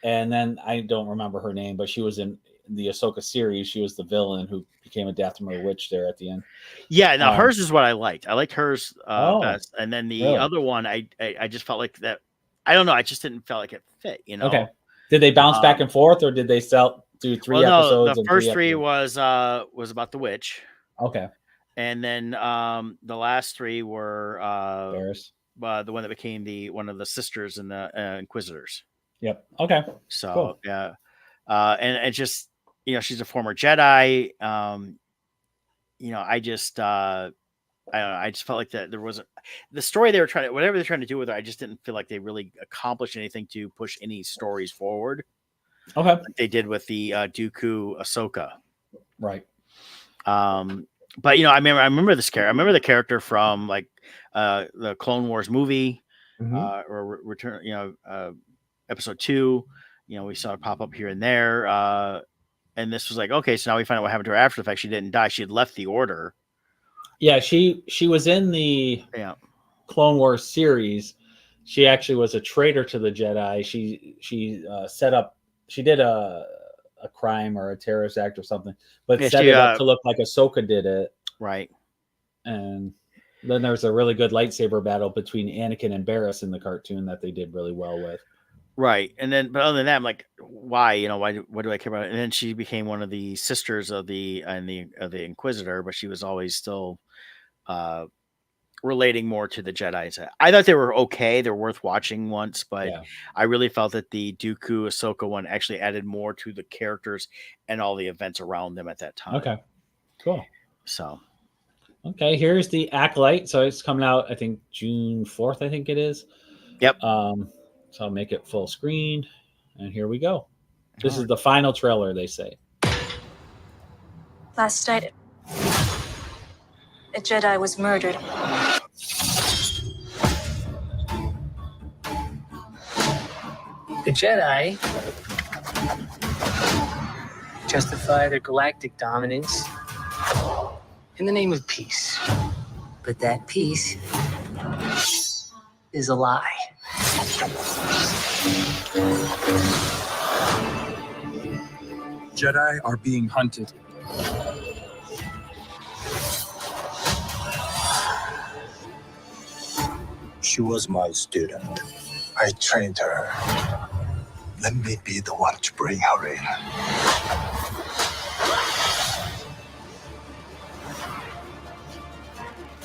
and then I don't remember her name, but she was in the Ahsoka series. She was the villain who became a Dathomir witch there at the end. Yeah, now hers is what I liked. I liked hers best, and then the other one, I just felt like that. I don't know. I just didn't feel like it fit. Okay. Did they bounce back and forth, or did they do 3 episodes? The first 3 was about the witch. Okay. And then the last 3 were Barriss. The one that became one of the sisters in the Inquisitors. Yep. Okay. So cool. Yeah, and it just she's a former Jedi. I just I don't know. I just felt like that there wasn't the story they were whatever they're trying to do with her. I just didn't feel like they really accomplished anything to push any stories forward. Okay. Like they did with the Dooku Ahsoka. Right. But I remember this character. I remember the character from like the Clone Wars movie, or Return. Episode 2. We saw it pop up here and there. And this was like, okay, so now we find out what happened to her after the fact. She didn't die. She had left the Order. Yeah, she was in the Clone Wars series. She actually was a traitor to the Jedi. She set up. She did a crime or a terrorist act or something, but set it up to look like Ahsoka did it. Right. And then there's a really good lightsaber battle between Anakin and Barriss in the cartoon that they did really well with. Right. And then, but other than that, I'm like, why? What do I care about it? And then she became one of the sisters of the Inquisitor, but she was always still relating more to the Jedi. I thought they were okay. They're worth watching once, but I really felt that the Dooku Ahsoka one actually added more to the characters and all the events around them at that time. Okay. Cool. So. Okay. Here's the Acolyte. So it's coming out, I think, June 4th, I think it is. Yep. So I'll make it full screen, and here we go. This is the final trailer, they say. Last night, a Jedi was murdered. The Jedi justify their galactic dominance in the name of peace. But that peace is a lie. Jedi are being hunted. She was my student. I trained her. Let me be the one to bring her in.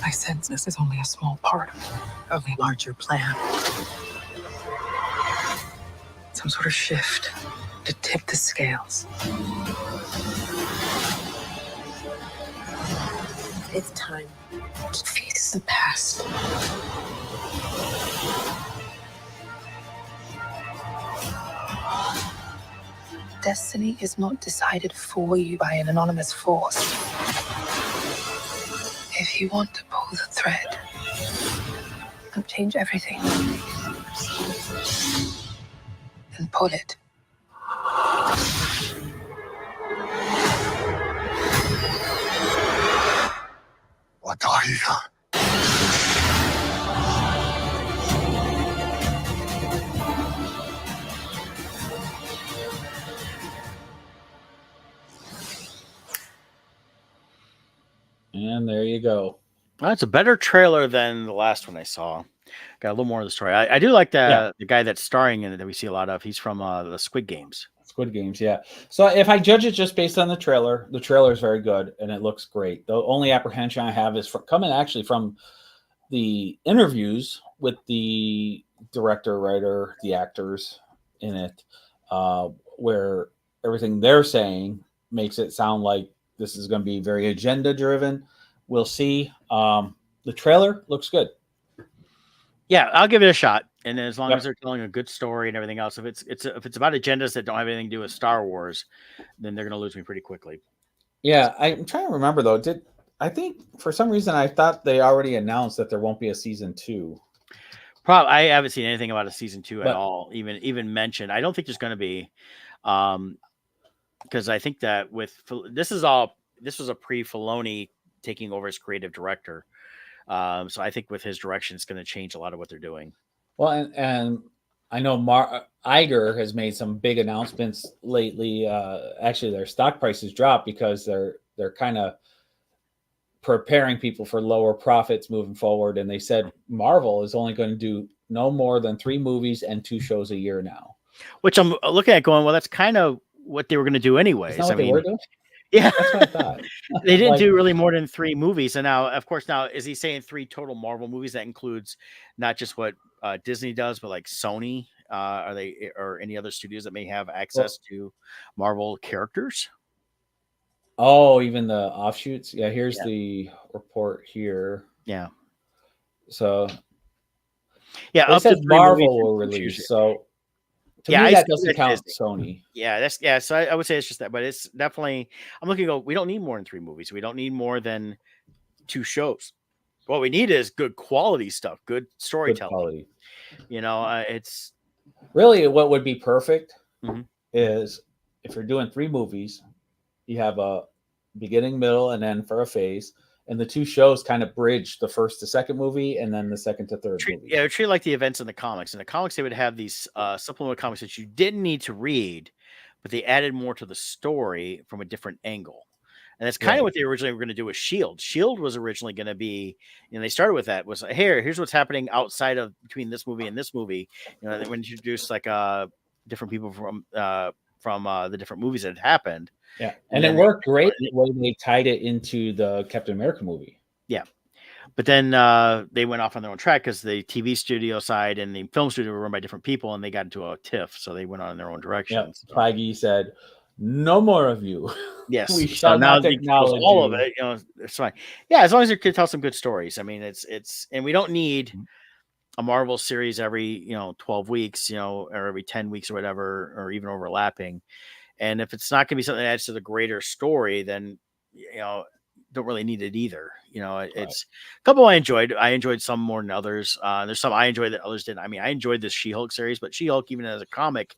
I sense this is only a small part of a larger plan. Some sort of shift to tip the scales. It's time to face the past. Destiny is not decided for you by an anonymous force. If If you want to pull the thread and change everything, then pull it. What are you? And there you go. Well, it's a better trailer than the last one I saw. Got a little more of the story. I do like the guy that's starring in it that we see a lot of. He's from the Squid Games. Squid Games, yeah. So if I judge it just based on the trailer is very good and it looks great. The only apprehension I have is coming actually from the interviews with the director, writer, the actors in it, where everything they're saying makes it sound like this is going to be very agenda driven. We'll see. The trailer looks good. Yeah, I'll give it a shot. And as long as they're telling a good story and everything else, if it's about agendas that don't have anything to do with Star Wars, then they're going to lose me pretty quickly. Yeah, I'm trying to remember though. I think for some reason I thought they already announced that there won't be a season 2. Probably I haven't seen anything about a season 2 at all, even mentioned. I don't think there's going to be, because I think that this was a pre-Filoni taking over as creative director. So I think with his direction, it's going to change a lot of what they're doing. Well, and I know Iger has made some big announcements lately. Actually, their stock prices dropped because they're kind of preparing people for lower profits moving forward. And they said Marvel is only going to do no more than 3 movies and 2 shows a year now. Which I'm looking at going, well, that's kind of what they were going to do anyways. That's not what they were doing? Yeah, that's what I thought. They didn't do really more than 3 movies. And now, of course, is he saying 3 total Marvel movies? That includes not just what Disney does, but like Sony, or any other studios that may have access to Marvel characters? Oh, even the offshoots. Yeah, here's the report here. Yeah. So yeah, it says Marvel will release. So to me, that doesn't count Sony. Yeah, so I would say it's just that, but it's definitely, I'm looking to go, we don't need more than 3 movies. We don't need more than 2 shows. What we need is good quality stuff, good storytelling. Good quality. It's really what would be perfect is if you're doing 3 movies, you have a beginning, middle, and end for a phase. And the 2 shows kind of bridge the first to second movie and then the second to third movie. Yeah, treat like the events in the comics. In the comics, they would have these supplemental comics that you didn't need to read, but they added more to the story from a different angle. And that's kind of what they originally were going to do with S.H.I.E.L.D. S.H.I.E.L.D. was originally going to be, they started with that, was here's what's happening outside of between this movie and this movie. They would introduce like different people from the different movies that had happened. Yeah, and it worked great when they tied it into the Captain America movie. Yeah, but then they went off on their own track because the TV studio side and the film studio were run by different people, and they got into a tiff, so they went on in their own directions. Yeah, Feige said, "No more of you." Yes, we shall not acknowledge all of it. It's fine. Yeah, as long as you can tell some good stories. I mean, it's and we don't need a Marvel series every 12 weeks, or every 10 weeks or whatever, or even overlapping. And if it's not going to be something that adds to the greater story, then don't really need it either. It's a couple I enjoyed. I enjoyed some more than others. There's some I enjoyed that others didn't. I mean, I enjoyed this She-Hulk series, but She-Hulk, even as a comic,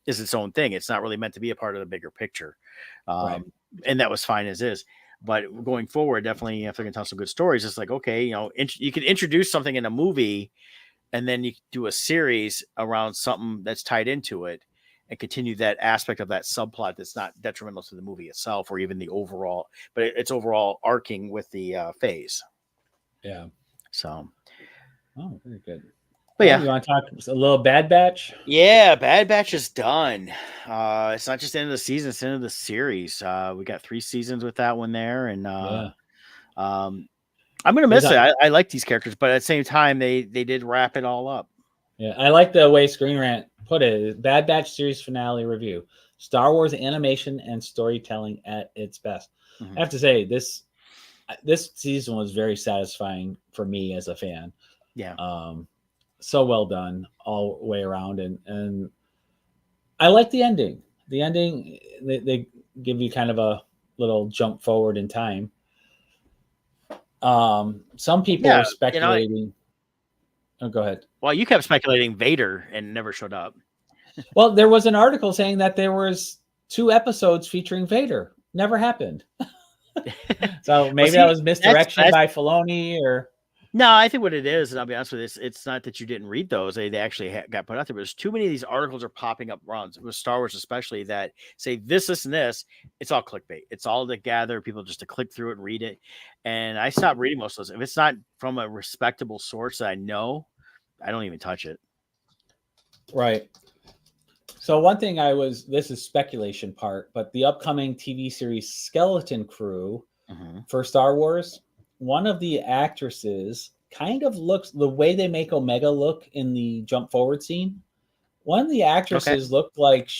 is its own thing. It's not really meant to be a part of the bigger picture, and that was fine as is. But going forward, definitely, if they're going to tell some good stories, it's like, okay, you can introduce something in a movie, and then you do a series around something that's tied into it, and continue that aspect of that subplot that's not detrimental to the movie itself or even the overall, but it's overall arcing with the phase. Yeah. So. Oh, very good. But yeah. You want to talk a little Bad Batch? Yeah, Bad Batch is done. It's not just the end of the season, it's the end of the series. We got 3 seasons with that one there. And I'm going to miss it. I like these characters, but at the same time, they did wrap it all up. Yeah, I like the way Screen Rant put it. Bad Batch series finale review. Star Wars animation and storytelling at its best. I have to say, this season was very satisfying for me as a fan. Yeah. So well done all the way around. And I like the ending. The ending, they give you kind of a little jump forward in time. Some people Yeah, are speculating. Oh, go ahead. Well, you kept speculating Vader and never showed up. Well, there was an article saying that there was 2 episodes featuring Vader. Never happened. So maybe that was misdirection by Filoni, or no. I think what it is, and I'll be honest with you, it's not that you didn't read those; they actually got put out there. But there's too many of these articles are popping up runs with Star Wars, especially that say this, and this. It's all clickbait. It's all to gather people just to click through it and read it. And I stopped reading most of those. If it's not from a respectable source that I know, I don't even touch it. Right. So one thing this is speculation part, but the upcoming TV series Skeleton Crew for Star Wars, one of the actresses kind of looks the way they make Omega look in the jump forward scene. One of the actresses looked like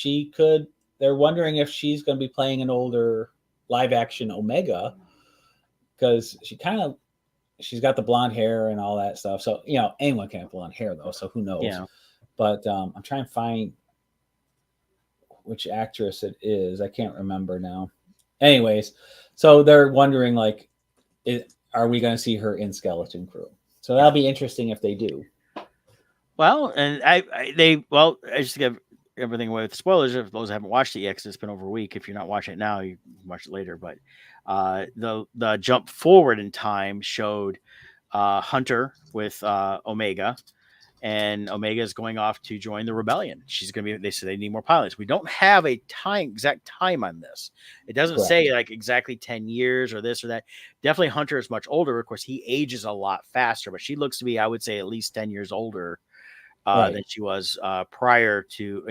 they're wondering if she's going to be playing an older live action Omega, because she's got the blonde hair and all that stuff. So, anyone can have blonde hair though. So who knows? Yeah. But I'm trying to find which actress it is. I can't remember now. Anyways, so they're wondering, like, are we going to see her in Skeleton Crew? So that'll be interesting if they do. Well, and I just give everything away with spoilers. If those haven't watched it yet, because it's been over a week. If you're not watching it now, you can watch it later. But the jump forward in time showed Hunter with Omega. And Omega is going off to join the rebellion. She's going to be. They said they need more pilots. We don't have a exact time on this. It doesn't say like exactly 10 years or this or that. Definitely Hunter is much older. Of course, he ages a lot faster, but she looks to be, I would say, at least 10 years older than she was prior to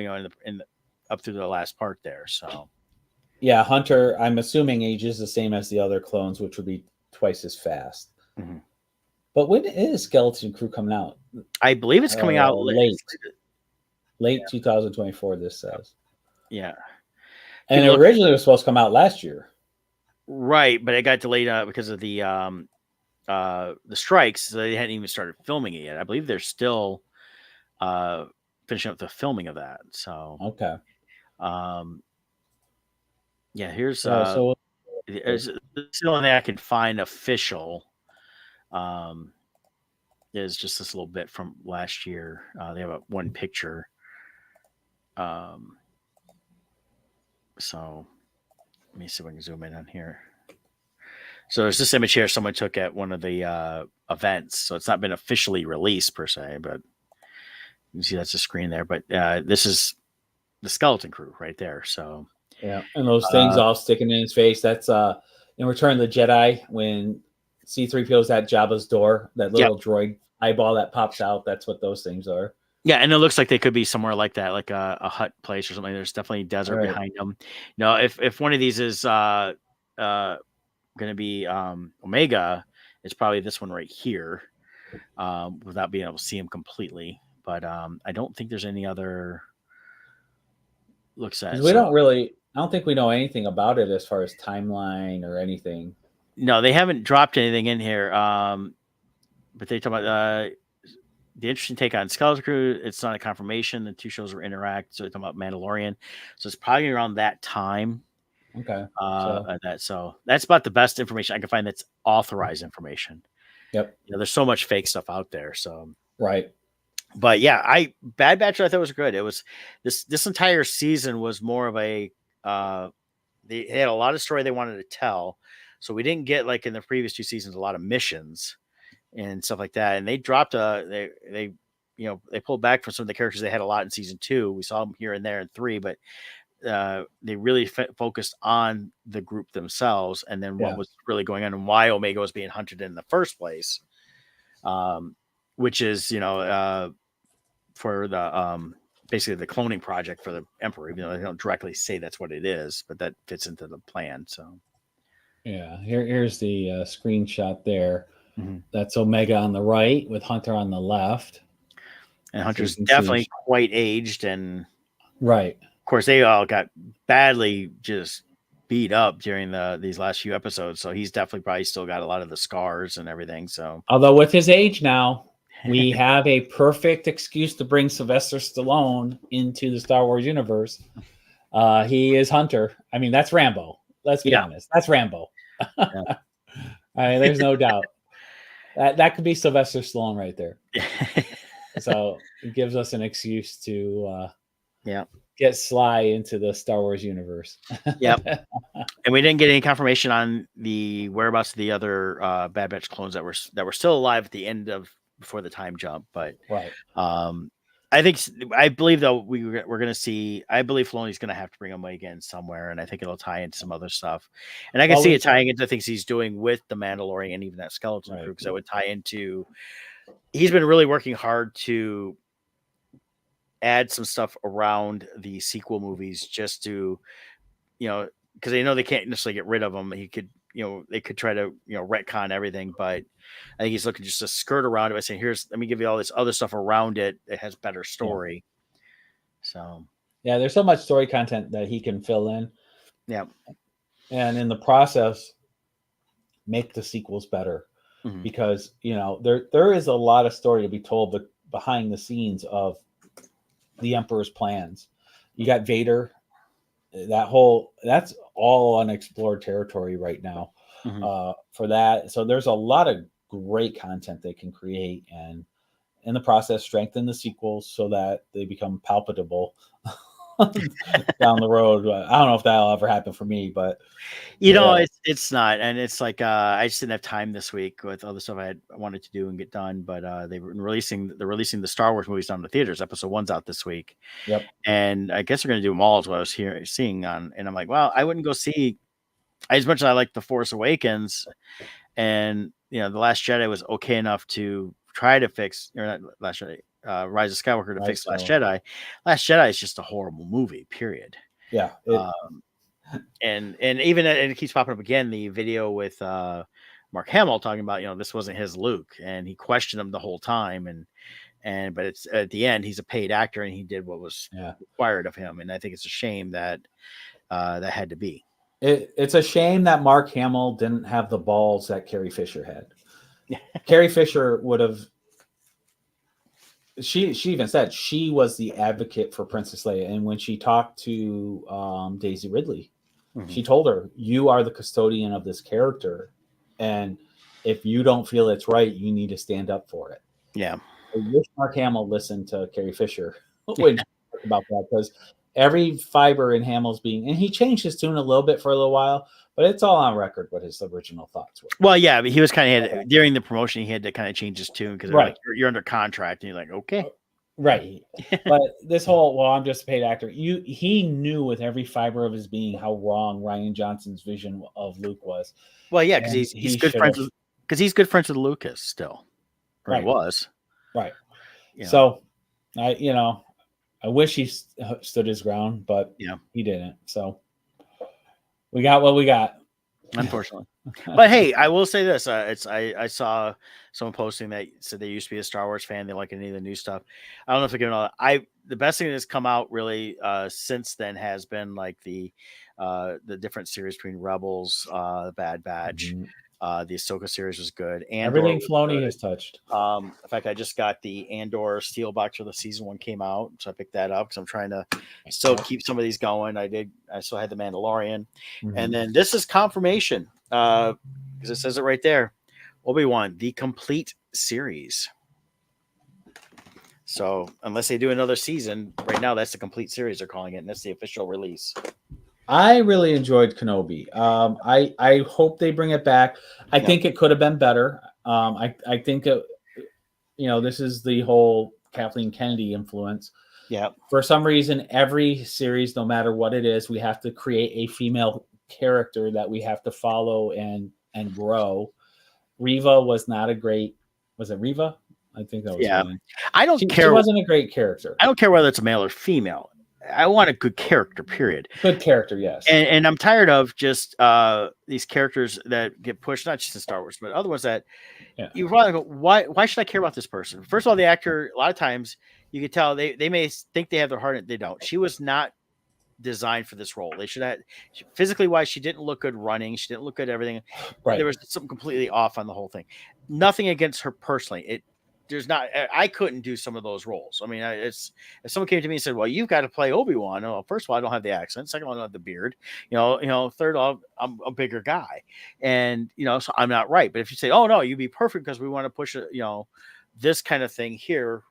in the up through the last part there. So, yeah, Hunter, I'm assuming ages the same as the other clones, which would be twice as fast. Mm-hmm. But when is Skeleton Crew coming out? I believe it's coming out late 2024. This says. Yeah, and originally it was supposed to come out last year. Right, but it got delayed because of the strikes. So they hadn't even started filming it yet. I believe they're still finishing up the filming of that. So okay. Yeah, here's the only thing I can find official. Is just this little bit from last year. They have one picture. So let me see if I can zoom in on here. So there's this image here someone took at one of the events. So it's not been officially released per se, but you can see that's the screen there. But this is the Skeleton Crew right there. So yeah, and those things all sticking in his face. That's in Return of the Jedi when C-3PO's at Jabba's door, that little droid eyeball that pops out. That's what those things are. Yeah, and it looks like they could be somewhere like that, like a hut place or something. There's definitely desert behind them. If one of these is going to be Omega, it's probably this one right here, without being able to see him completely. But I don't think there's any other looks at it. I don't think we know anything about it as far as timeline or anything. No, they haven't dropped anything in here. But they talk about the interesting take on Skeleton Crew. It's not a confirmation. The two shows will interact. So they talk about Mandalorian. So it's probably around that time. Okay. So that's about the best information I can find that's authorized information. Yep. There's so much fake stuff out there. So right. But yeah, Bad Batch I thought was good. It was this entire season was more of a they had a lot of story they wanted to tell. So we didn't get, like in the previous 2 seasons, a lot of missions and stuff like that. And they dropped they pulled back from some of the characters they had a lot in season 2. We saw them here and there in 3, but they really focused on the group themselves and then what was really going on and why Omega was being hunted in the first place. Which is, for the basically the cloning project for the Emperor, even though they don't directly say that's what it is, but that fits into the plan. So yeah, here's the screenshot there. Mm-hmm. That's Omega on the right with Hunter on the left. And Hunter's definitely quite aged. And right. Of course, they all got badly just beat up during these last few episodes. So he's definitely probably still got a lot of the scars and everything. So although with his age now, we have a perfect excuse to bring Sylvester Stallone into the Star Wars universe. He is Hunter. I mean, that's Rambo. Let's be honest. That's Rambo. There's no doubt. That could be Sylvester Stallone right there. So it gives us an excuse to get Sly into the Star Wars universe. Yep. And we didn't get any confirmation on the whereabouts of the other Bad Batch clones that were still alive at the end of before the time jump. But right. I believe though we're going to see. I believe Filoni's going to have to bring him again somewhere, and I think it'll tie into some other stuff. And I can see it tying into things he's doing with the Mandalorian and even that skeleton crew, because that would tie into. He's been really working hard to add some stuff around the sequel movies, just to, because they know they can't necessarily get rid of them. He could, they could try to, retcon everything, but I think he's looking just to skirt around it by saying, let me give you all this other stuff around it that has better story. So, yeah, there's so much story content that he can fill in. Yeah. And in the process, make the sequels better. Mm-hmm. Because, there is a lot of story to be told, but behind the scenes of the Emperor's plans. You got Vader. That's all unexplored territory right now. Mm-hmm. For that. So there's a lot of great content they can create, and in the process strengthen the sequels so that they become palpable down the road. I don't know if that'll ever happen for me, but it's not. And it's like I just didn't have time this week with other stuff I wanted to do and get done. But they're releasing the Star Wars movies down to theaters. Episode 1's out this week. Yep. And I guess they're gonna do them all, is what I was seeing on, and I'm like, well, I wouldn't go see, as much as I like The Force Awakens, and The Last Jedi was okay enough to try to fix, or not Last Jedi, Rise of Skywalker to fix Last Jedi. Last Jedi is just a horrible movie, period. Yeah. And even and it keeps popping up again, the video with Mark Hamill talking about, this wasn't his Luke, and he questioned him the whole time, but it's at the end, he's a paid actor and he did what was required of him. And I think it's a shame that that had to be. It's a shame that Mark Hamill didn't have the balls that Carrie Fisher had. Carrie Fisher would have. She even said she was the advocate for Princess Leia, and when she talked to Daisy Ridley, mm-hmm. she told her, "You are the custodian of this character, and if you don't feel it's right, you need to stand up for it." Yeah. I wish Mark Hamill listened to Carrie Fisher when she talked about that, because every fiber in Hamill's being, and he changed his tune a little bit for a little while, but it's all on record what his original thoughts were. Well, yeah, but he was kind of during the promotion, he had to kind of change his tune, because like, you're under contract, and you're like, okay, right. But this whole, well, I'm just a paid actor. He knew with every fiber of his being how wrong Rian Johnson's vision of Luke was. Well, yeah, because he's good friends with Lucas still, or he was. Right. So, I wish he stood his ground, but he didn't. So we got what we got, unfortunately. But hey, I will say this: I saw someone posting that said they used to be a Star Wars fan. They like any of the new stuff. I don't know if they're giving all that. The best thing that's come out really since then has been like the different series between Rebels, the Bad Batch. Mm-hmm. The Ahsoka series was good. Andor everything Filoni has touched. In fact, I just got the Andor steel box for the season 1 came out, so I picked that up because I'm trying to still keep some of these going. I still had the Mandalorian, mm-hmm. and then this is confirmation because it says it right there. Obi-Wan, the complete series. So unless they do another season, right now that's the complete series they're calling it, and that's the official release. I really enjoyed Kenobi. I hope they bring it back. I think it could have been better. I think this is the whole Kathleen Kennedy influence. Yeah. For some reason, every series, no matter what it is, we have to create a female character that we have to follow and grow. Reva was not a great. Was it Reva? I think that was. Yeah. I don't care. She wasn't a great character. I don't care whether it's a male or female. I want a good character, period. Good character, yes. And I'm tired of just these characters that get pushed, not just in Star Wars, but other ones that you probably go, why should I care about this person? First of all, the actor, a lot of times you can tell they may think they have their heart in it, they don't. She was not designed for this role. They should have, physically wise, she didn't look good running. She didn't look good at everything. Right. There was something completely off on the whole thing. Nothing against her personally. there's not. I couldn't do some of those roles. I mean, it's if someone came to me and said, "Well, you've got to play Obi-Wan." Well, first of all, I don't have the accent. Second of all, I don't have the beard. Third of all, I'm a bigger guy, and so I'm not right. But if you say, "Oh no, you'd be perfect because we want to push this kind of thing here,"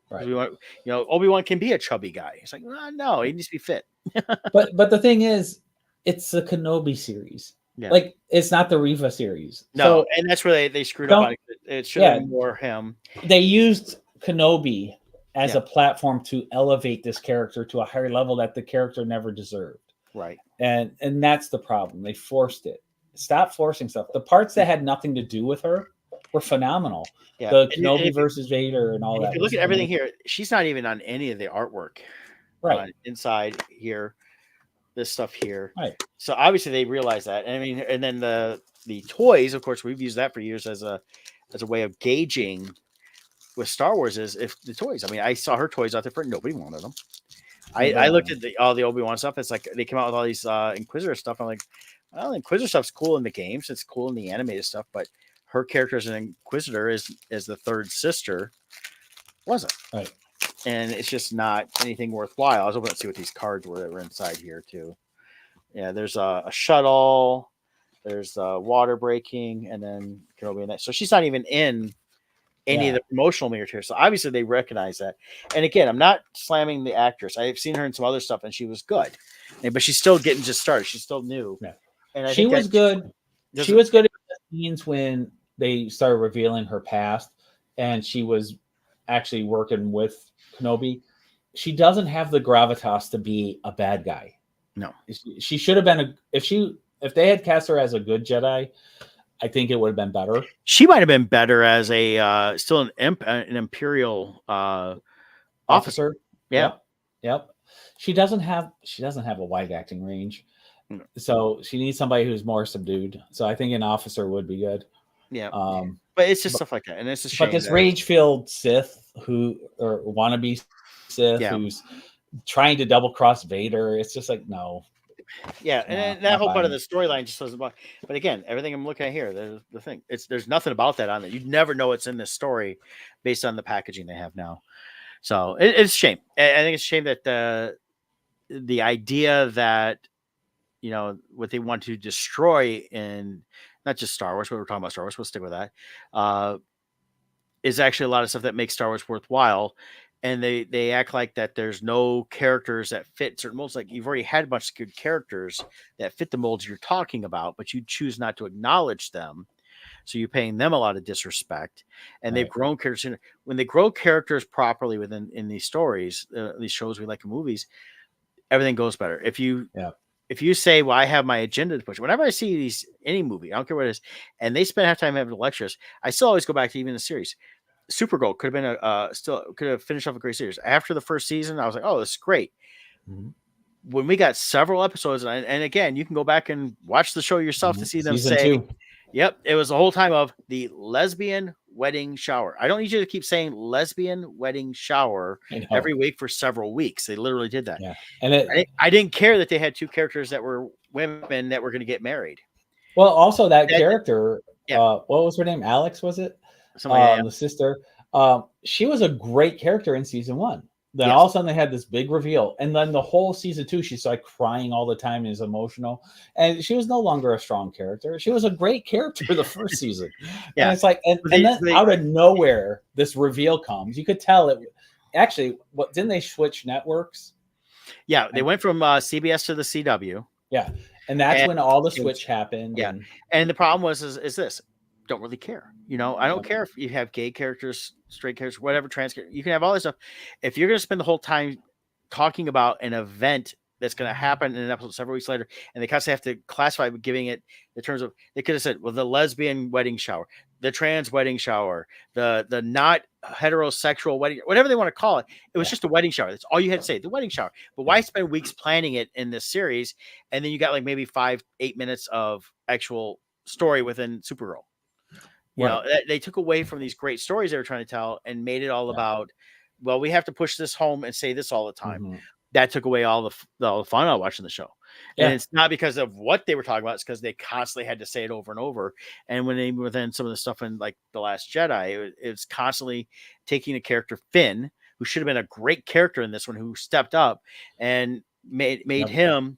right? We want, Obi-Wan can be a chubby guy. It's like, no, he needs to be fit. but the thing is, it's the Kenobi series. Yeah. Like, it's not the Riva series. No, so, and that's where they screwed up on it. It should have been more him. They used Kenobi as a platform to elevate this character to a higher level that the character never deserved. Right. And that's the problem. They forced it. Stop forcing stuff. The parts that had nothing to do with her were phenomenal. Yeah. The Kenobi versus Vader and all that. If you look at everything here, she's not even on any of the artwork. Right. Inside here. This stuff here. Right. So obviously they realize that. And I mean, and then the toys, of course, we've used that for years as a way of gauging with Star Wars is if the toys. I mean, I saw her toys out there for nobody wanted them. I looked at all the Obi-Wan stuff. It's like they came out with all these Inquisitor stuff. I'm like, well, Inquisitor stuff's cool in the games. It's cool in the animated stuff, but her character as an Inquisitor is the third sister. Wasn't. Right. And it's just not anything worthwhile. I was hoping to see what these cards were that were inside here too. Yeah, there's a shuttle, there's water breaking, and then Kenobi. And so she's not even in any of the promotional material. So obviously they recognize that. And again, I'm not slamming the actress. I've seen her in some other stuff, and she was good, but she's still getting just started. She's still new. Yeah. And she was good. She was good at the scenes when they started revealing her past, and she was actually working with Kenobi. She doesn't have the gravitas to be a bad guy. No, she should have been if they had cast her as a good Jedi, I think it would have been better. She might have been better as a still an Imperial officer. Yeah. Yep. She doesn't have a wide acting range, so she needs somebody who's more subdued. So I think an officer would be good. Yeah. But it's just stuff like that, and it's a shame. But this rage-filled Sith or wannabe Sith who's trying to double cross Vader, it's just like no. Yeah, and that whole part of the storyline just doesn't. But again, everything I'm looking at here, there's the thing. There's nothing about that on there. You'd never know what's in this story based on the packaging they have now. So it's a shame. I think it's a shame that the idea that what they want to destroy in not just Star Wars, but we're talking about Star Wars, we'll stick with that, is actually a lot of stuff that makes Star Wars worthwhile. And they act like that there's no characters that fit certain molds. Like you've already had a bunch of good characters that fit the molds you're talking about, but you choose not to acknowledge them. So you're paying them a lot of disrespect. And they've grown characters. When they grow characters properly in these stories, these shows we like in movies, everything goes better. If you say, well, I have my agenda to push. Whenever I see any movie, I don't care what it is, and they spend half time having lectures, I still always go back to even the series. Supergirl could have been could have finished off a great series. After the first season, I was like, oh, this is great. Mm-hmm. When we got several episodes, and again, you can go back and watch the show yourself to see them Season 2. Yep, it was the whole time of the lesbian wedding shower. I don't need you to keep saying lesbian wedding shower every week for several weeks. They literally did that. Yeah, and I didn't care that they had two characters that were women that were going to get married. Well, also that character, what was her name? Alex, was it? The sister. She was a great character in season 1. Then all of a sudden they had this big reveal, and then the whole season 2, she's like crying all the time and is emotional, and she was no longer a strong character. She was a great character the first season. And it's like, and then out of nowhere, this reveal comes. You could tell it. Actually, didn't they switch networks? Yeah, they went from CBS to the CW. Yeah, and that's when all the switch happened. Yeah, and the problem was is this. Don't really care. I don't care if you have gay characters, straight characters, whatever, trans characters. You can have all this stuff. If you're going to spend the whole time talking about an event that's going to happen in an episode several weeks later, and they constantly have to classify giving it the terms of, they could have said, well, the lesbian wedding shower, the trans wedding shower, the not heterosexual wedding, whatever they want to call it. It was just a wedding shower. That's all you had to say, the wedding shower. But why spend weeks planning it in this series? And then you got like maybe 5-8 minutes of actual story within Supergirl. They took away from these great stories they were trying to tell and made it all about, well, we have to push this home and say this all the time. Mm-hmm. That took away all the fun out of watching the show. And it's not because of what they were talking about. It's because they constantly had to say it over and over. And when they were then some of the stuff in like The Last Jedi, it's constantly taking a character, Finn, who should have been a great character in this one, who stepped up and made him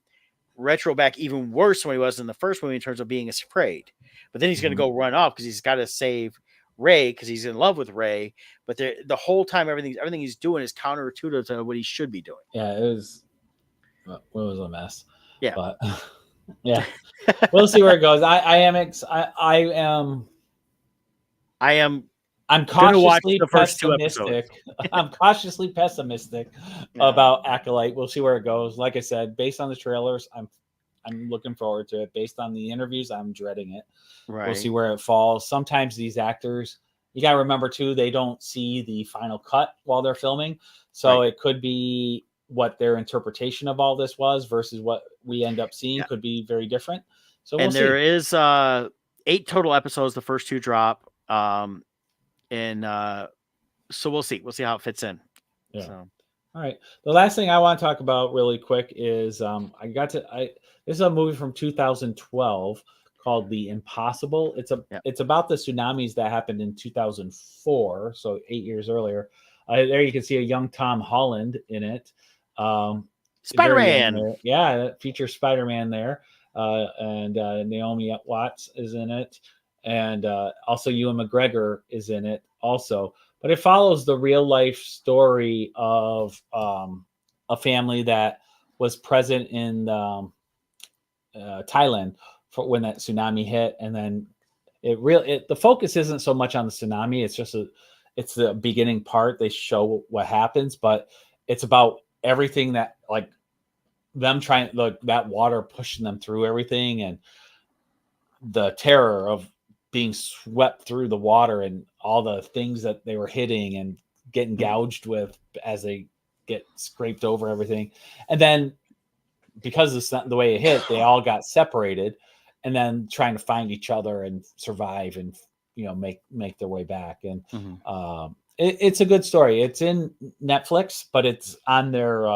retro back even worse when he was in the first movie in terms of being afraid. But then he's going to go run off because he's got to save Rey because he's in love with Rey. But the whole time, everything he's doing is counterintuitive to what he should be doing. Yeah, it was a mess. Yeah, but yeah, we'll see where it goes. I'm cautiously the first 2 episodes. I'm cautiously pessimistic about Acolyte. We'll see where it goes. Like I said, based on the trailers, I'm looking forward to it. Based on the interviews, I'm dreading it. Right. We'll see where it falls. Sometimes these actors, you got to remember too, they don't see the final cut while they're filming. So it could be what their interpretation of all this was versus what we end up seeing could be very different. So we'll see. There is 8 total episodes. The first 2 drop. So we'll see. We'll see how it fits in. Yeah. So. All right. The last thing I want to talk about really quick is this is a movie from 2012 called The Impossible. It's about the tsunamis that happened in 2004, so 8 years earlier. There you can see a young Tom Holland in it. Spider-Man. Yeah, that features Spider-Man there. And Naomi Watts is in it. And also Ewan McGregor is in it also. But it follows the real life story of a family that was present in Thailand for when that tsunami hit. And then the focus isn't so much on the tsunami. It's just it's the beginning part. They show what happens, but it's about everything that like them trying that water pushing them through everything and the terror of being swept through the water and all the things that they were hitting and getting gouged with as they get scraped over everything. And then because of the way it hit, they all got separated and then trying to find each other and survive and, make their way back. And it's a good story. It's in Netflix, but it's on their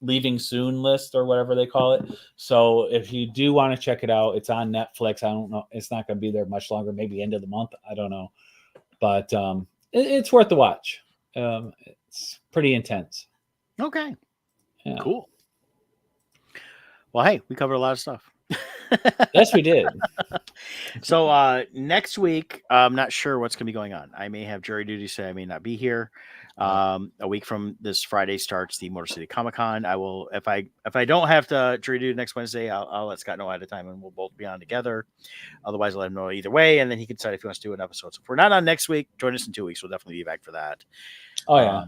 leaving soon list or whatever they call it. So if you do want to check it out, it's on Netflix. I don't know. It's not going to be there much longer, maybe end of the month. I don't know, but it's worth the watch. It's pretty intense. Okay. Yeah. Cool. Well, hey, we covered a lot of stuff. Yes, we did. So next week, I'm not sure what's going to be going on. I may have jury duty, so I may not be here. A week from this Friday starts the Motor City Comic Con. I will, if I don't have to jury duty next Wednesday, I'll let Scott know ahead of time, and we'll both be on together. Otherwise, I'll let him know either way, and then he can decide if he wants to do an episode. So if we're not on next week, join us in 2 weeks. We'll definitely be back for that. Oh yeah,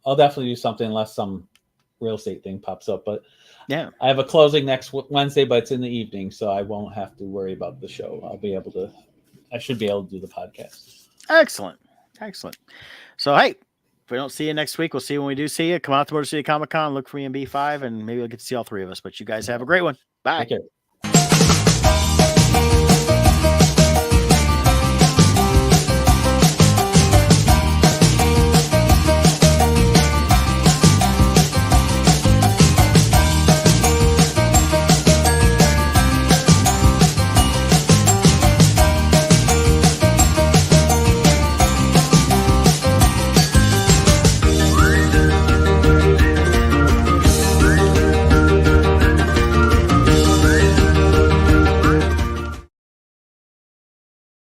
I'll definitely do something unless some real estate thing pops up. But yeah, I have a closing next Wednesday, but it's in the evening, so I won't have to worry about the show. I should be able to do the podcast. Excellent. So hey, if we don't see you next week, we'll see you when we do see you. Come out to Motor City Comic Con, look for me in B5, and maybe we'll get to see all 3 of us. But you guys have a great one. Bye. Take care.